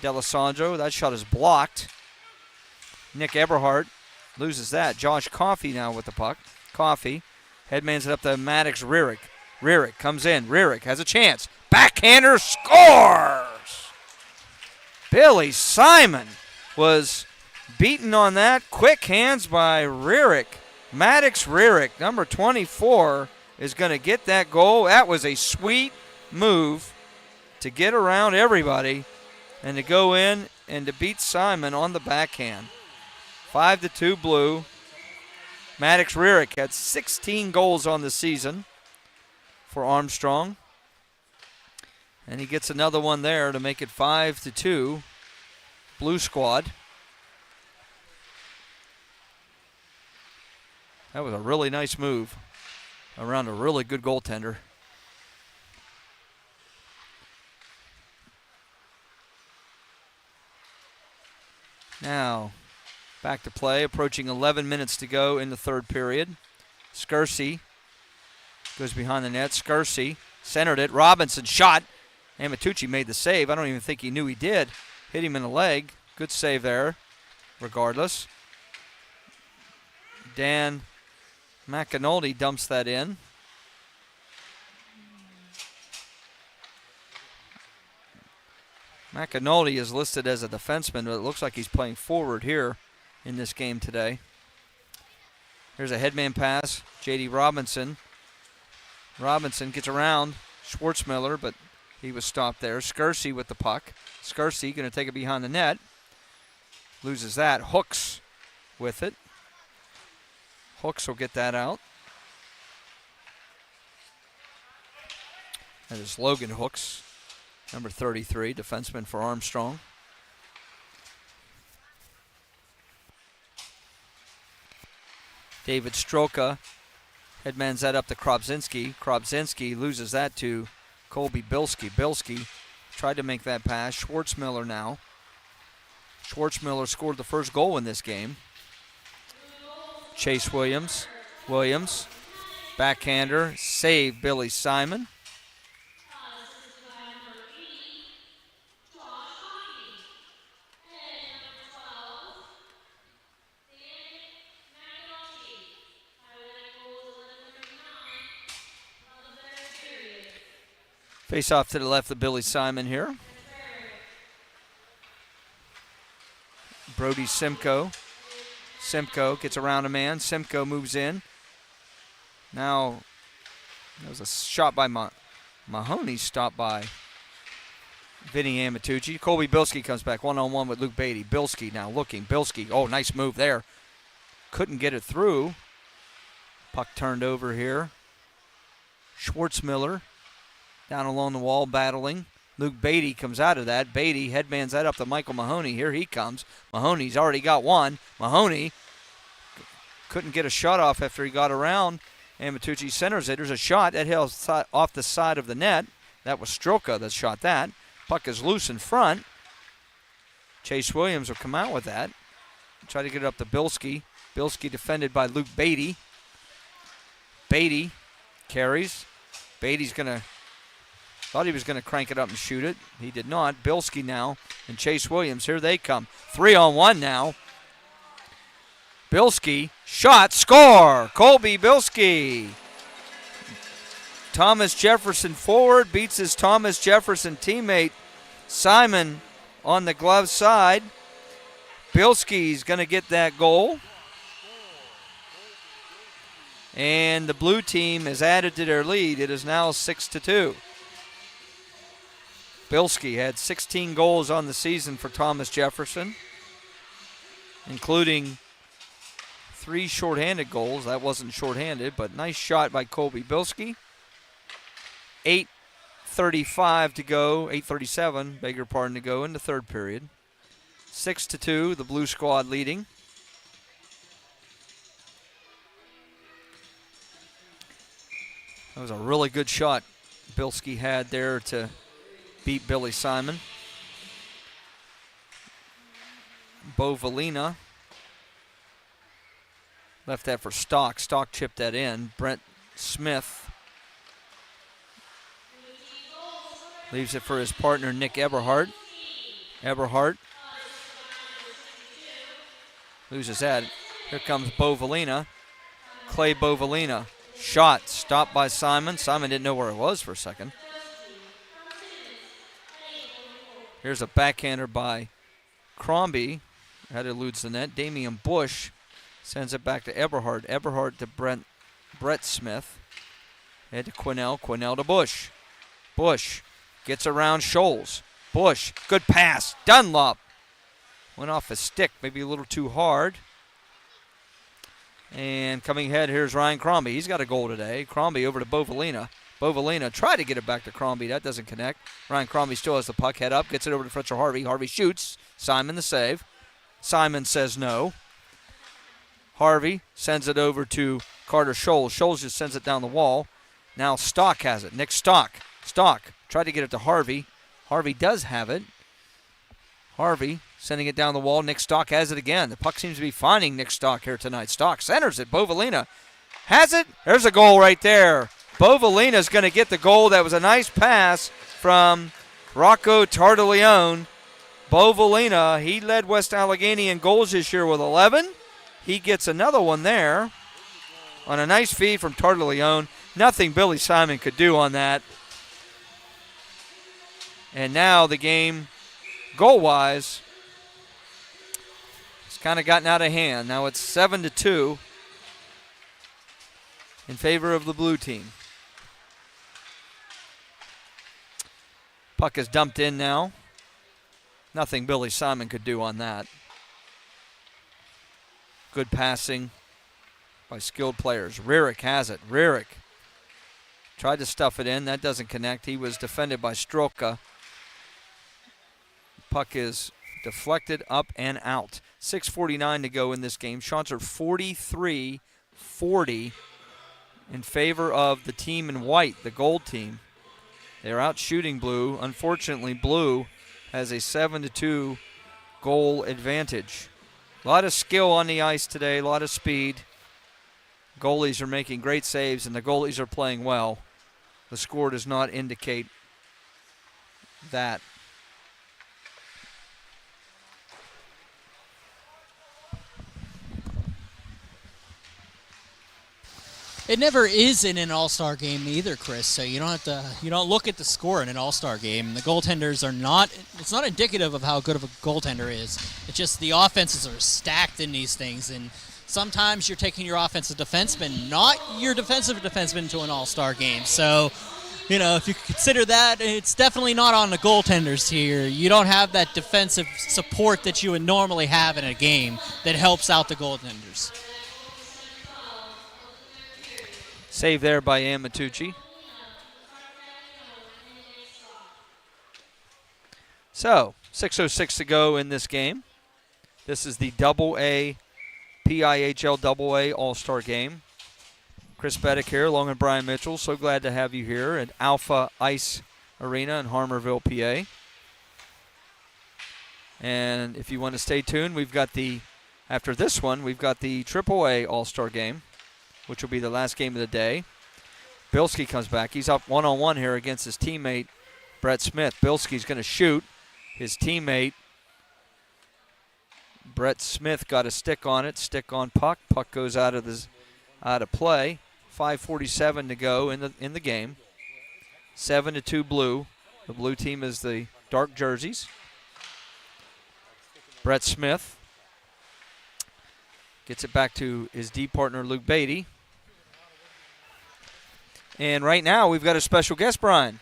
D'Alessandro. That shot is blocked. Nick Eberhardt loses that. Josh Coffey now with the puck. Coffey headmans it up to Maddox Rarick. Rarick comes in. Rarick has a chance. Backhander scores! Billy Simon was beaten on that. Quick hands by Rarick. Maddox Rarick, number 24, is going to get that goal. That was a sweet move to get around everybody and to go in and to beat Simon on the backhand. 5-2 Blue. Maddox Rarick had 16 goals on the season for Armstrong. And he gets another one there to make it 5-2. Blue squad. That was a really nice move around a really good goaltender. Now, back to play, approaching 11 minutes to go in the third period. Skersey goes behind the net. Skersey centered it. Robinson shot. Amatucci made the save. I don't even think he knew he did. Hit him in the leg. Good save there, regardless. Dan McAnulty dumps that in. McAnulty is listed as a defenseman, but it looks like he's playing forward here in this game today. Here's a headman pass. J.D. Robinson. Robinson gets around Schwartzmiller, but he was stopped there. Skersey with the puck. Skersey going to take it behind the net. Loses that. Hooks with it. Hooks will get that out. That is Logan Hooks, number 33, defenseman for Armstrong. David Stroka headmans that up to Krobzinski. Krobzinski loses that to Colby Bilski. Bilski tried to make that pass. Schwartzmiller now. Schwartzmiller scored the first goal in this game. Chase Williams. Williams. Backhander. Save Billy Simon. Face off to the left of Billy Simon here. Brody Simcoe. Simcoe gets around a man. Simcoe moves in. Now, there was a shot by Mahoney, stopped by Vinny Amatucci. Colby Bilski comes back one-on-one with Luke Beatty. Bilski now looking. Bilski, oh, nice move there. Couldn't get it through. Puck turned over here. Schwartzmiller down along the wall battling. Luke Beatty comes out of that. Beatty headmans that up to Michael Mahoney. Here he comes. Mahoney's already got one. Mahoney couldn't get a shot off after he got around. Amatucci centers it. There's a shot that held off the side of the net. That was Stroka that shot that. Puck is loose in front. Chase Williams will come out with that. Try to get it up to Bilski. Bilski defended by Luke Beatty. Beatty carries. Beatty's going to... Thought he was going to crank it up and shoot it. He did not. Bilski now and Chase Williams. Here they come. 3-on-1 now. Bilski, shot, score! Colby Bilski. Thomas Jefferson forward, beats his Thomas Jefferson teammate Simon on the glove side. Bilski's going to get that goal. And the blue team has added to their lead. It is now 6-2. Bilski had 16 goals on the season for Thomas Jefferson, including 3 shorthanded goals. That wasn't shorthanded, but nice shot by Colby Bilski. 8:35 to go, 8:37, beg your pardon, to go in the third period. 6-2, the blue squad leading. That was a really good shot Bilski had there to beat Billy Simon. Bo Valina left that for Stock. Stock chipped that in. Brent Smith leaves it for his partner, Nick Eberhardt. Eberhardt loses that. Here comes Bo Valina. Clay Bo Valina. Shot stopped by Simon. Simon didn't know where it was for a second. Here's a backhander by Crombie. That eludes the net. Damian Bush sends it back to Eberhardt. Eberhardt to Brett Smith. Head to Quinnell. Quinnell to Bush. Bush gets around Scholes. Bush, good pass. Dunlop went off his stick, maybe a little too hard. And coming ahead, here's Ryan Crombie. He's got a goal today. Crombie over to Bo Valina. Bo Valina tried to get it back to Crombie. That doesn't connect. Ryan Crombie still has the puck. Head up. Gets it over to Fletcher Harvey. Harvey shoots. Simon the save. Simon says no. Harvey sends it over to Carter Scholes. Scholes just sends it down the wall. Now Stock has it. Nick Stock. Stock tried to get it to Harvey. Harvey does have it. Harvey sending it down the wall. Nick Stock has it again. The puck seems to be finding Nick Stock here tonight. Stock centers it. Bo Valina has it. There's a goal right there. Bo Valina's going to get the goal. That was a nice pass from Rocco Tartaglione. Bo Valina, he led West Allegheny in goals this year with 11. He gets another one there on a nice feed from Tartaglione. Nothing Billy Simon could do on that. And now the game, goal-wise, it's kind of gotten out of hand. Now it's 7-2 in favor of the blue team. Puck is dumped in now. Nothing Billy Simon could do on that. Good passing by skilled players. Rierick has it. Rierick tried to stuff it in. That doesn't connect. He was defended by Strelka. Puck is deflected up and out. 6:49 to go in this game. Shots are 43-40 in favor of the team in white, the gold team. They're out shooting blue. Unfortunately, blue has a 7-2 goal advantage. A lot of skill on the ice today, a lot of speed. Goalies are making great saves, and the goalies are playing well. The score does not indicate that. It never is in an all-star game either, Chris. So you don't look at the score in an all-star game. The goaltenders are not. It's not indicative of how good of a goaltender is. It's just the offenses are stacked in these things, and sometimes you're taking your offensive defenseman, not your defensive defenseman, to an all-star game. So, if you consider that, it's definitely not on the goaltenders here. You don't have that defensive support that you would normally have in a game that helps out the goaltenders. Save there by Amatucci. So, 6:06 to go in this game. This is the AA PIHL AA All-Star Game. Chris Beddick here, along with Brian Mitchell. So glad to have you here at Alpha Ice Arena in Harmarville, PA. And if you want to stay tuned, after this one, we've got the AAA All-Star Game, which will be the last game of the day. Bilski comes back. He's up one-on-one here against his teammate, Brett Smith. Bilski's going to shoot. His teammate, Brett Smith, got a stick on it. Stick on puck. Puck goes out of play. 5:47 to go in the game. 7-2 blue. The blue team is the dark jerseys. Brett Smith gets it back to his D partner, Luke Beatty. And right now, we've got a special guest, Brian.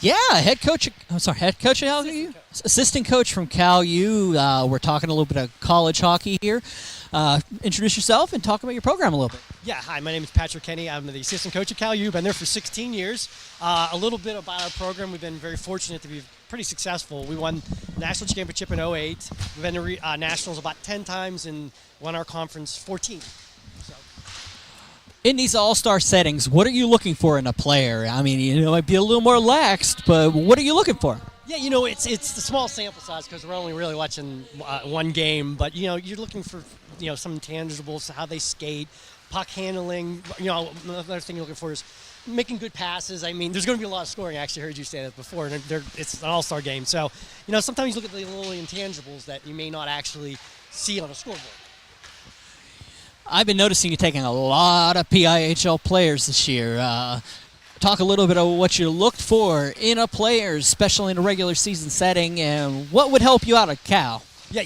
Yeah, head coach. I'm sorry, head coach at Cal U? Assistant coach from Cal U. We're talking a little bit of college hockey here. Introduce yourself and talk about your program a little bit. Yeah, hi, my name is Patrick Kenny. I'm the assistant coach at Cal U. Been there for 16 years. A little bit about our program. We've been very fortunate to be pretty successful. We won the National Championship in 08. We've been to Nationals about 10 times and won our conference 14. In these all-star settings, what are you looking for in a player? I mean, it might be a little more laxed, but what are you looking for? Yeah, it's the small sample size because we're only really watching one game. But, you're looking for, some intangibles, how they skate, puck handling. Another thing you're looking for is making good passes. I mean, there's going to be a lot of scoring. I actually heard you say that before, and it's an all-star game. So, sometimes you look at the little intangibles that you may not actually see on a scoreboard. I've been noticing you taking a lot of PIHL players this year. Talk a little bit about what you looked for in a player, especially in a regular season setting, and what would help you out at Cal. Yeah,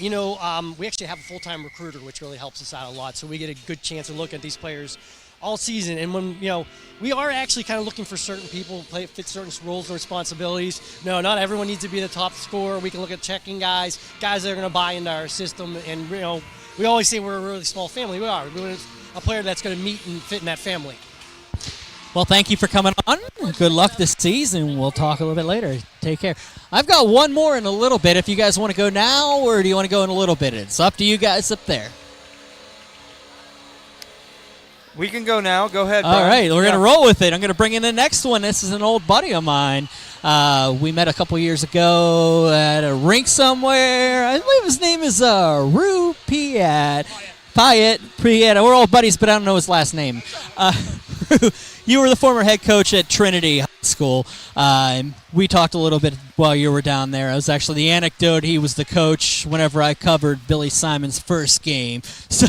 we actually have a full-time recruiter, which really helps us out a lot. So we get a good chance to look at these players all season. And when, we are actually kind of looking for certain people to fit certain roles and responsibilities. No, not everyone needs to be the top scorer. We can look at checking guys that are going to buy into our system. And, we always say we're a really small family. We are. We're a player that's going to meet and fit in that family. Well, thank you for coming on. Good luck this season. We'll talk a little bit later. Take care. I've got one more in a little bit. If you guys want to go now, or do you want to go in a little bit? It's up to you guys up there. We can go now. Go ahead, Brian. All right, we're going to roll with it. I'm going to bring in the next one. This is an old buddy of mine. We met a couple years ago at a rink somewhere. I believe his name is Rue Piat. We're all buddies, but I don't know his last name. You were the former head coach at Trinity High School. We talked a little bit while you were down there. I was actually the anecdote. He was the coach whenever I covered Billy Simon's first game. So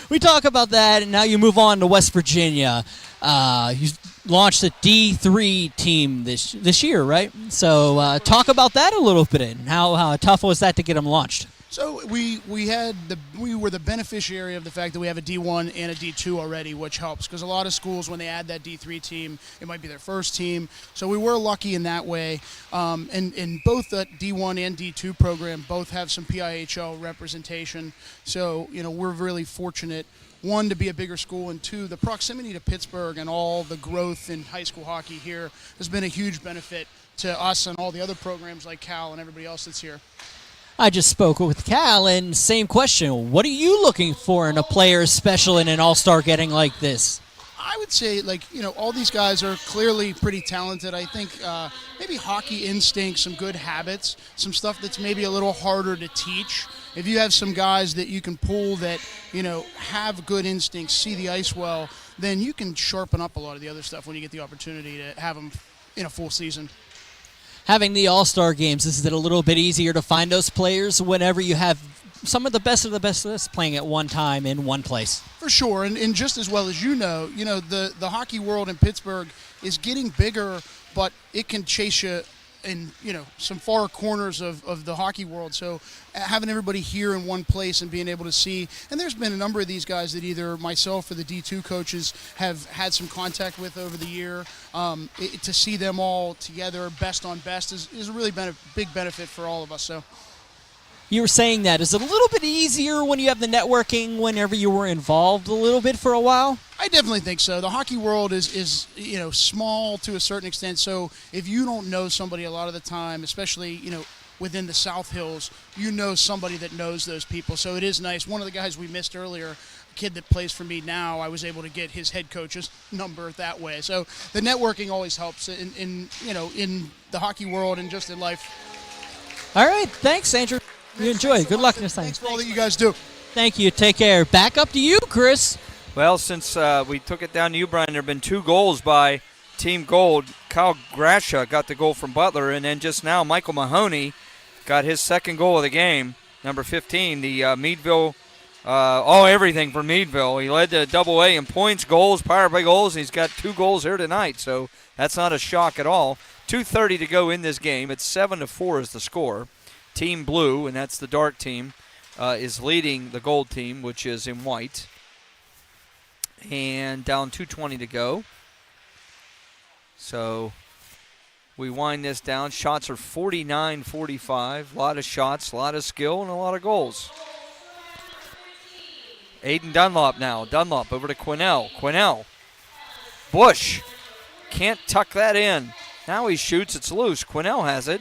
we talk about that, and now you move on to West Virginia. You launched a D3 team this year, right? So talk about that a little bit, and how tough was that to get them launched? So we were the beneficiary of the fact that we have a D1 and a D2 already, which helps because a lot of schools, when they add that D3 team, it might be their first team. So we were lucky in that way. And both the D1 and D2 program both have some PIHL representation. So, we're really fortunate, one, to be a bigger school, and two, the proximity to Pittsburgh and all the growth in high school hockey here has been a huge benefit to us and all the other programs like Cal and everybody else that's here. I just spoke with Cal, and same question. What are you looking for in a player, especially in an all-star getting like this? I would say, all these guys are clearly pretty talented. I think maybe hockey instinct, some good habits, some stuff that's maybe a little harder to teach. If you have some guys that you can pull that, have good instincts, see the ice well, then you can sharpen up a lot of the other stuff when you get the opportunity to have them in a full season. Having the all-star games, is it a little bit easier to find those players whenever you have some of the best of the best playing at one time in one place? For sure, and just as well as the hockey world in Pittsburgh is getting bigger, but it can chase you in some far corners of the hockey world. So having everybody here in one place and being able to see, and there's been a number of these guys that either myself or the D2 coaches have had some contact with over the year. To see them all together, best on best, is really been a big benefit for all of us. So. You were saying that. Is it a little bit easier when you have the networking whenever you were involved a little bit for a while? I definitely think so. The hockey world is small to a certain extent. So if you don't know somebody a lot of the time, especially, within the South Hills, somebody that knows those people. So it is nice. One of the guys we missed earlier, a kid that plays for me now, I was able to get his head coach's number that way. So the networking always helps in the hockey world and just in life. All right. Thanks, Andrew. You enjoy. Good luck next time. Thanks for all that you guys do. Thank you. Take care. Back up to you, Chris. Well, since we took it down to you, Brian, there have been 2 goals by Team Gold. Kyle Grasha got the goal from Butler, and then just now Michael Mahoney got his second goal of the game, number 15. The Meadville, everything for Meadville. He led the Double-A in points, goals, power play goals, and he's got 2 goals here tonight, so that's not a shock at all. 2:30 to go in this game. It's 7-4 is the score. Team Blue, and that's the dark team, is leading the gold team, which is in white. And down 2:20 to go. So we wind this down. Shots are 49-45. A lot of shots, a lot of skill, and a lot of goals. Aiden Dunlop now. Dunlop over to Quinnell. Quinnell. Bush. Can't tuck that in. Now he shoots. It's loose. Quinnell has it.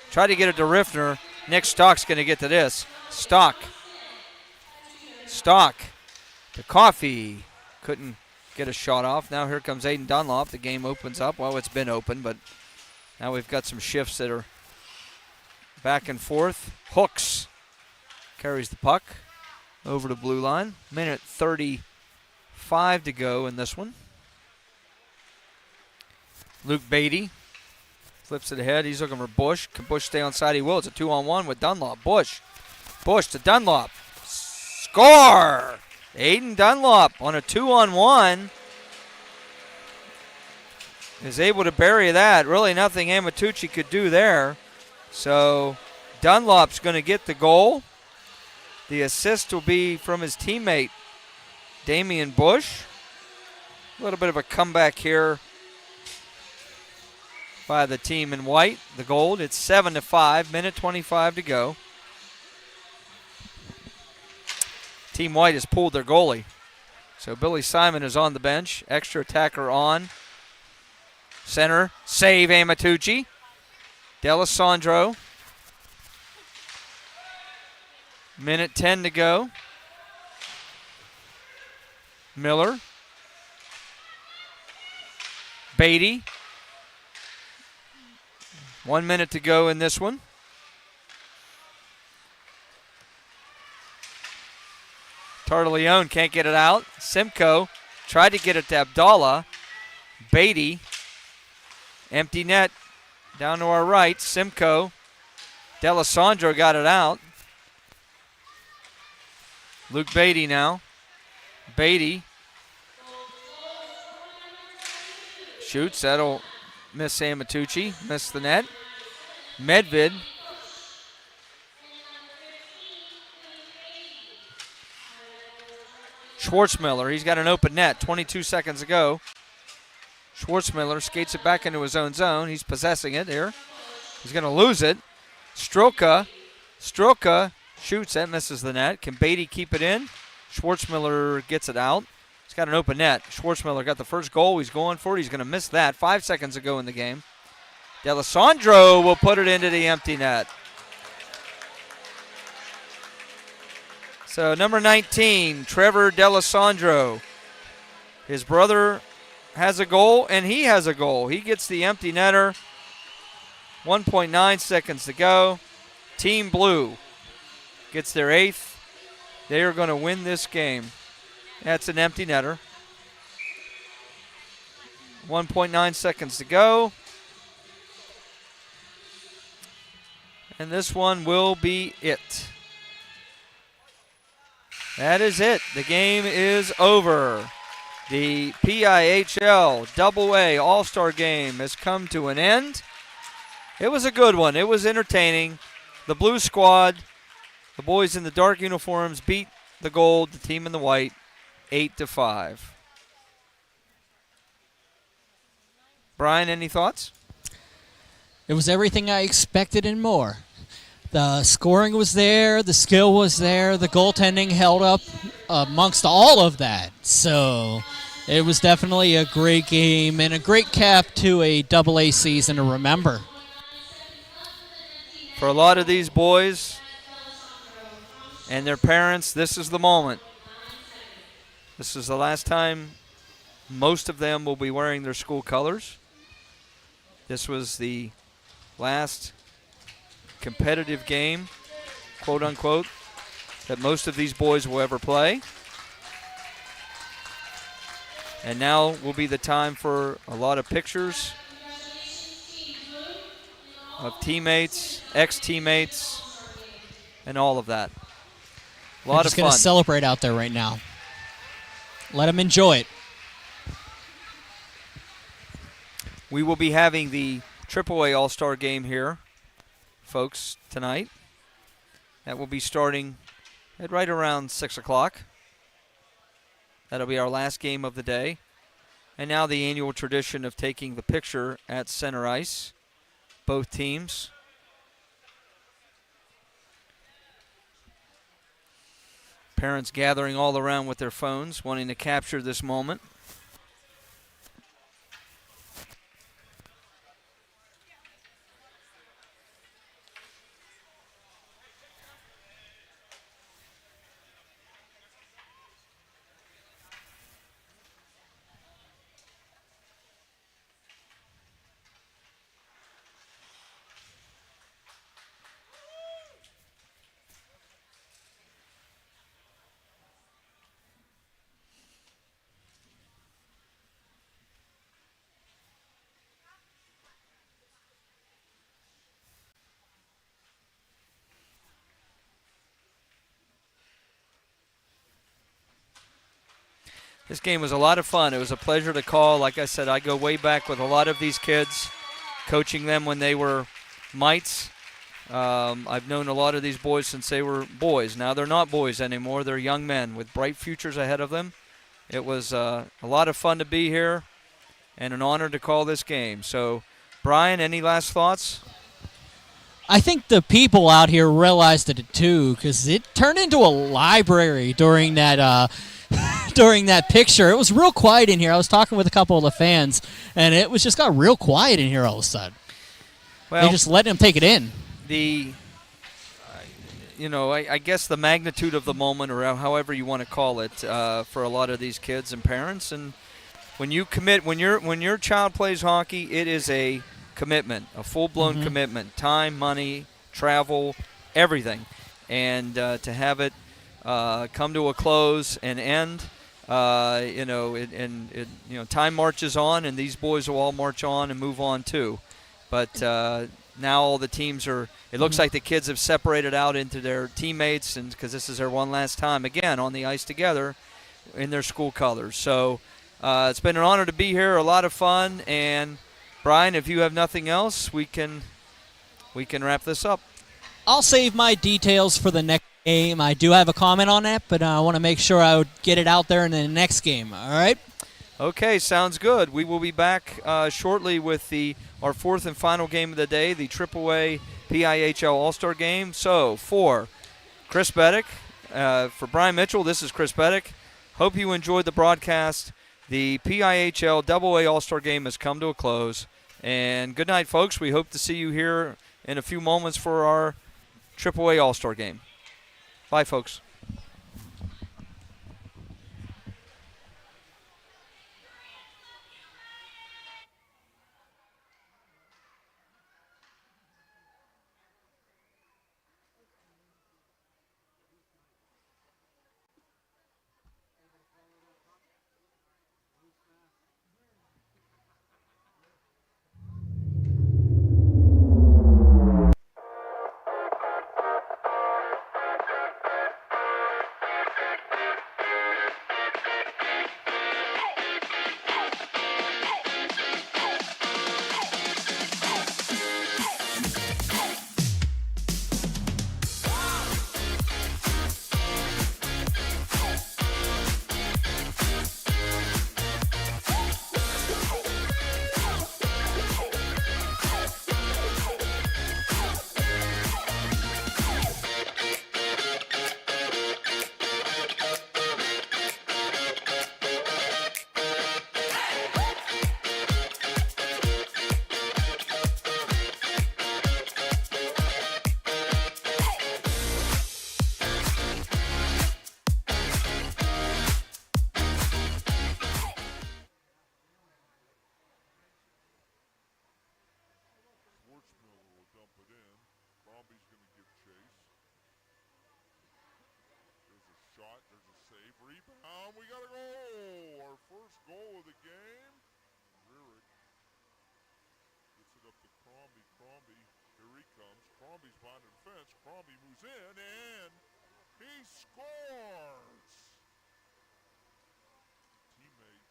Try to get it to Riffner. Nick Stock's going to get to this. Stock. To Coffee. Couldn't get a shot off. Now here comes Aiden Dunlop. The game opens up. Well, it's been open, but now we've got some shifts that are back and forth. Hooks carries the puck over the blue line. Minute 35 to go in this one. Luke Beatty flips it ahead. He's looking for Bush. Can Bush stay on side? He will. It's a 2-on-1 with Dunlop. Bush to Dunlop. Score! Aiden Dunlop on a 2-on-1 is able to bury that. Really nothing Amatucci could do there. So Dunlop's going to get the goal. The assist will be from his teammate, Damian Bush. A little bit of a comeback here by the team in white. The gold, it's 7-5, minute 25 to go. Team White has pulled their goalie. So Billy Simon is on the bench. Extra attacker on. Center, save Amatucci. D'Alessandro. Minute 10 to go. Miller. Beatty. 1 minute to go in this one. Tartaleone can't get it out. Simcoe tried to get it to Abdallah. Beatty. Empty net down to our right. Simcoe. D'Alessandro got it out. Luke Beatty now. Beatty. Shoots. That'll miss Amatucci. Miss the net. Medvid. Schwartzmiller, he's got an open net, 22 seconds ago. Schwartzmiller skates it back into his own zone. He's possessing it here. He's going to lose it. Stroka shoots it, misses the net. Can Beatty keep it in? Schwartzmiller gets it out. He's got an open net. Schwartzmiller got the first goal. He's going for it. He's going to miss that. 5 seconds ago in the game. D'Alessandro will put it into the empty net. So number 19, Trevor D'Alessandro. His brother has a goal, and he has a goal. He gets the empty netter. 1.9 seconds to go. Team Blue gets their 8th. They are going to win this game. That's an empty netter. 1.9 seconds to go. And this one will be it. That is it. The game is over. The PIHL AA All-Star Game has come to an end. It was a good one. It was entertaining. The blue squad, the boys in the dark uniforms, beat the gold, the team in the white, 8-5. Brian, any thoughts? It was everything I expected and more. The scoring was there, the skill was there, the goaltending held up amongst all of that. So it was definitely a great game and a great cap to a AA season to remember. For a lot of these boys and their parents, this is the moment. This is the last time most of them will be wearing their school colors. This was the last competitive game, quote unquote, that most of these boys will ever play. And now will be the time for a lot of pictures of teammates, ex-teammates, and all of that. A lot of fun. Just going to celebrate out there right now. Let them enjoy it. We will be having the AAA All-Star Game here, folks, tonight. That will be starting at right around 6 o'clock. That'll be our last game of the day. And now the annual tradition of taking the picture at center ice. both teams. Parents gathering all around with their phones, wanting to capture this moment. This game was a lot of fun. It was a pleasure to call. Like I said, I go way back with a lot of these kids, coaching them when they were mites. I've known a lot of these boys since they were boys. Now they're not boys anymore. They're young men with bright futures ahead of them. It was a lot of fun to be here and an honor to call this game. So, Brian, any last thoughts? I think the people out here realized it too, because it turned into a library during that during that picture. It was real quiet in here. I was talking with a couple of the fans, and it was just got real quiet in here all of a sudden. Well, they just let them take it in. I guess the magnitude of the moment, or however you want to call it, for a lot of these kids and parents, and when you commit, when your child plays hockey, it is a commitment, a full-blown commitment, time, money, travel, everything, and to have it come to a close and end, time marches on, and these boys will all march on and move on too, but now all the teams are. It looks like the kids have separated out into their teammates, and because this is their one last time again on the ice together in their school colors. So it's been an honor to be here, a lot of fun, and Brian, if you have nothing else, we can wrap this up. I'll save my details for the next game. I do have a comment on that, but I want to make sure I would get it out there in the next game. All right? Okay, sounds good. We will be back shortly with our fourth and final game of the day, the AAA PIHL All-Star Game. So for Chris Beddick, for Brian Mitchell, this is Chris Beddick. Hope you enjoyed the broadcast. The PIHL AA All-Star Game has come to a close. And good night, folks. We hope to see you here in a few moments for our AAA All-Star Game. Bye, folks. Rebound, we got a goal! Our first goal of the game. Rurick gets it up to Crombie. Crombie, here he comes. Crombie's behind the fence. Crombie moves in, and he scores! Teammate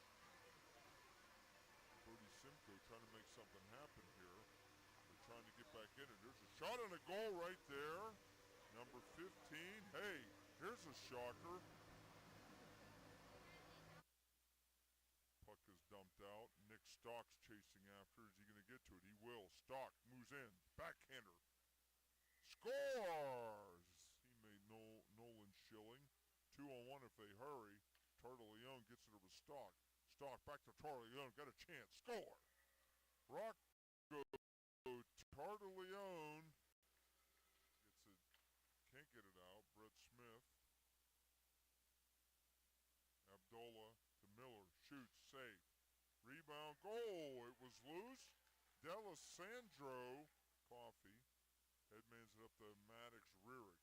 Bertie Simcoe trying to make something happen here. They're trying to get back in it. There's a shot and a goal right there. Number 15. Hey, here's a shocker. Puck is dumped out. Nick Starr Stock's chasing after. Is he going to get to it? He will. Stock moves in. Backhander. Scores! He made Nolan Schilling. 2-on-1 if they hurry. Tartaleone gets it over Stock. Stock back to Tartaleone. Got a chance. Score! Rock goes to Tartaleone. Gets it. Can't get it out. Brett Smith. Abdullah to Miller. Shoots. Save. Rebound. Goal. It was loose. D'Alessandro. Coffee. Headmans it up to Maddox. Rearick.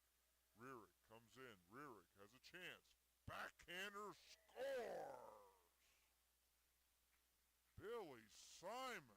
Rearick comes in. Rearick has a chance. Backhander scores! Billy Simon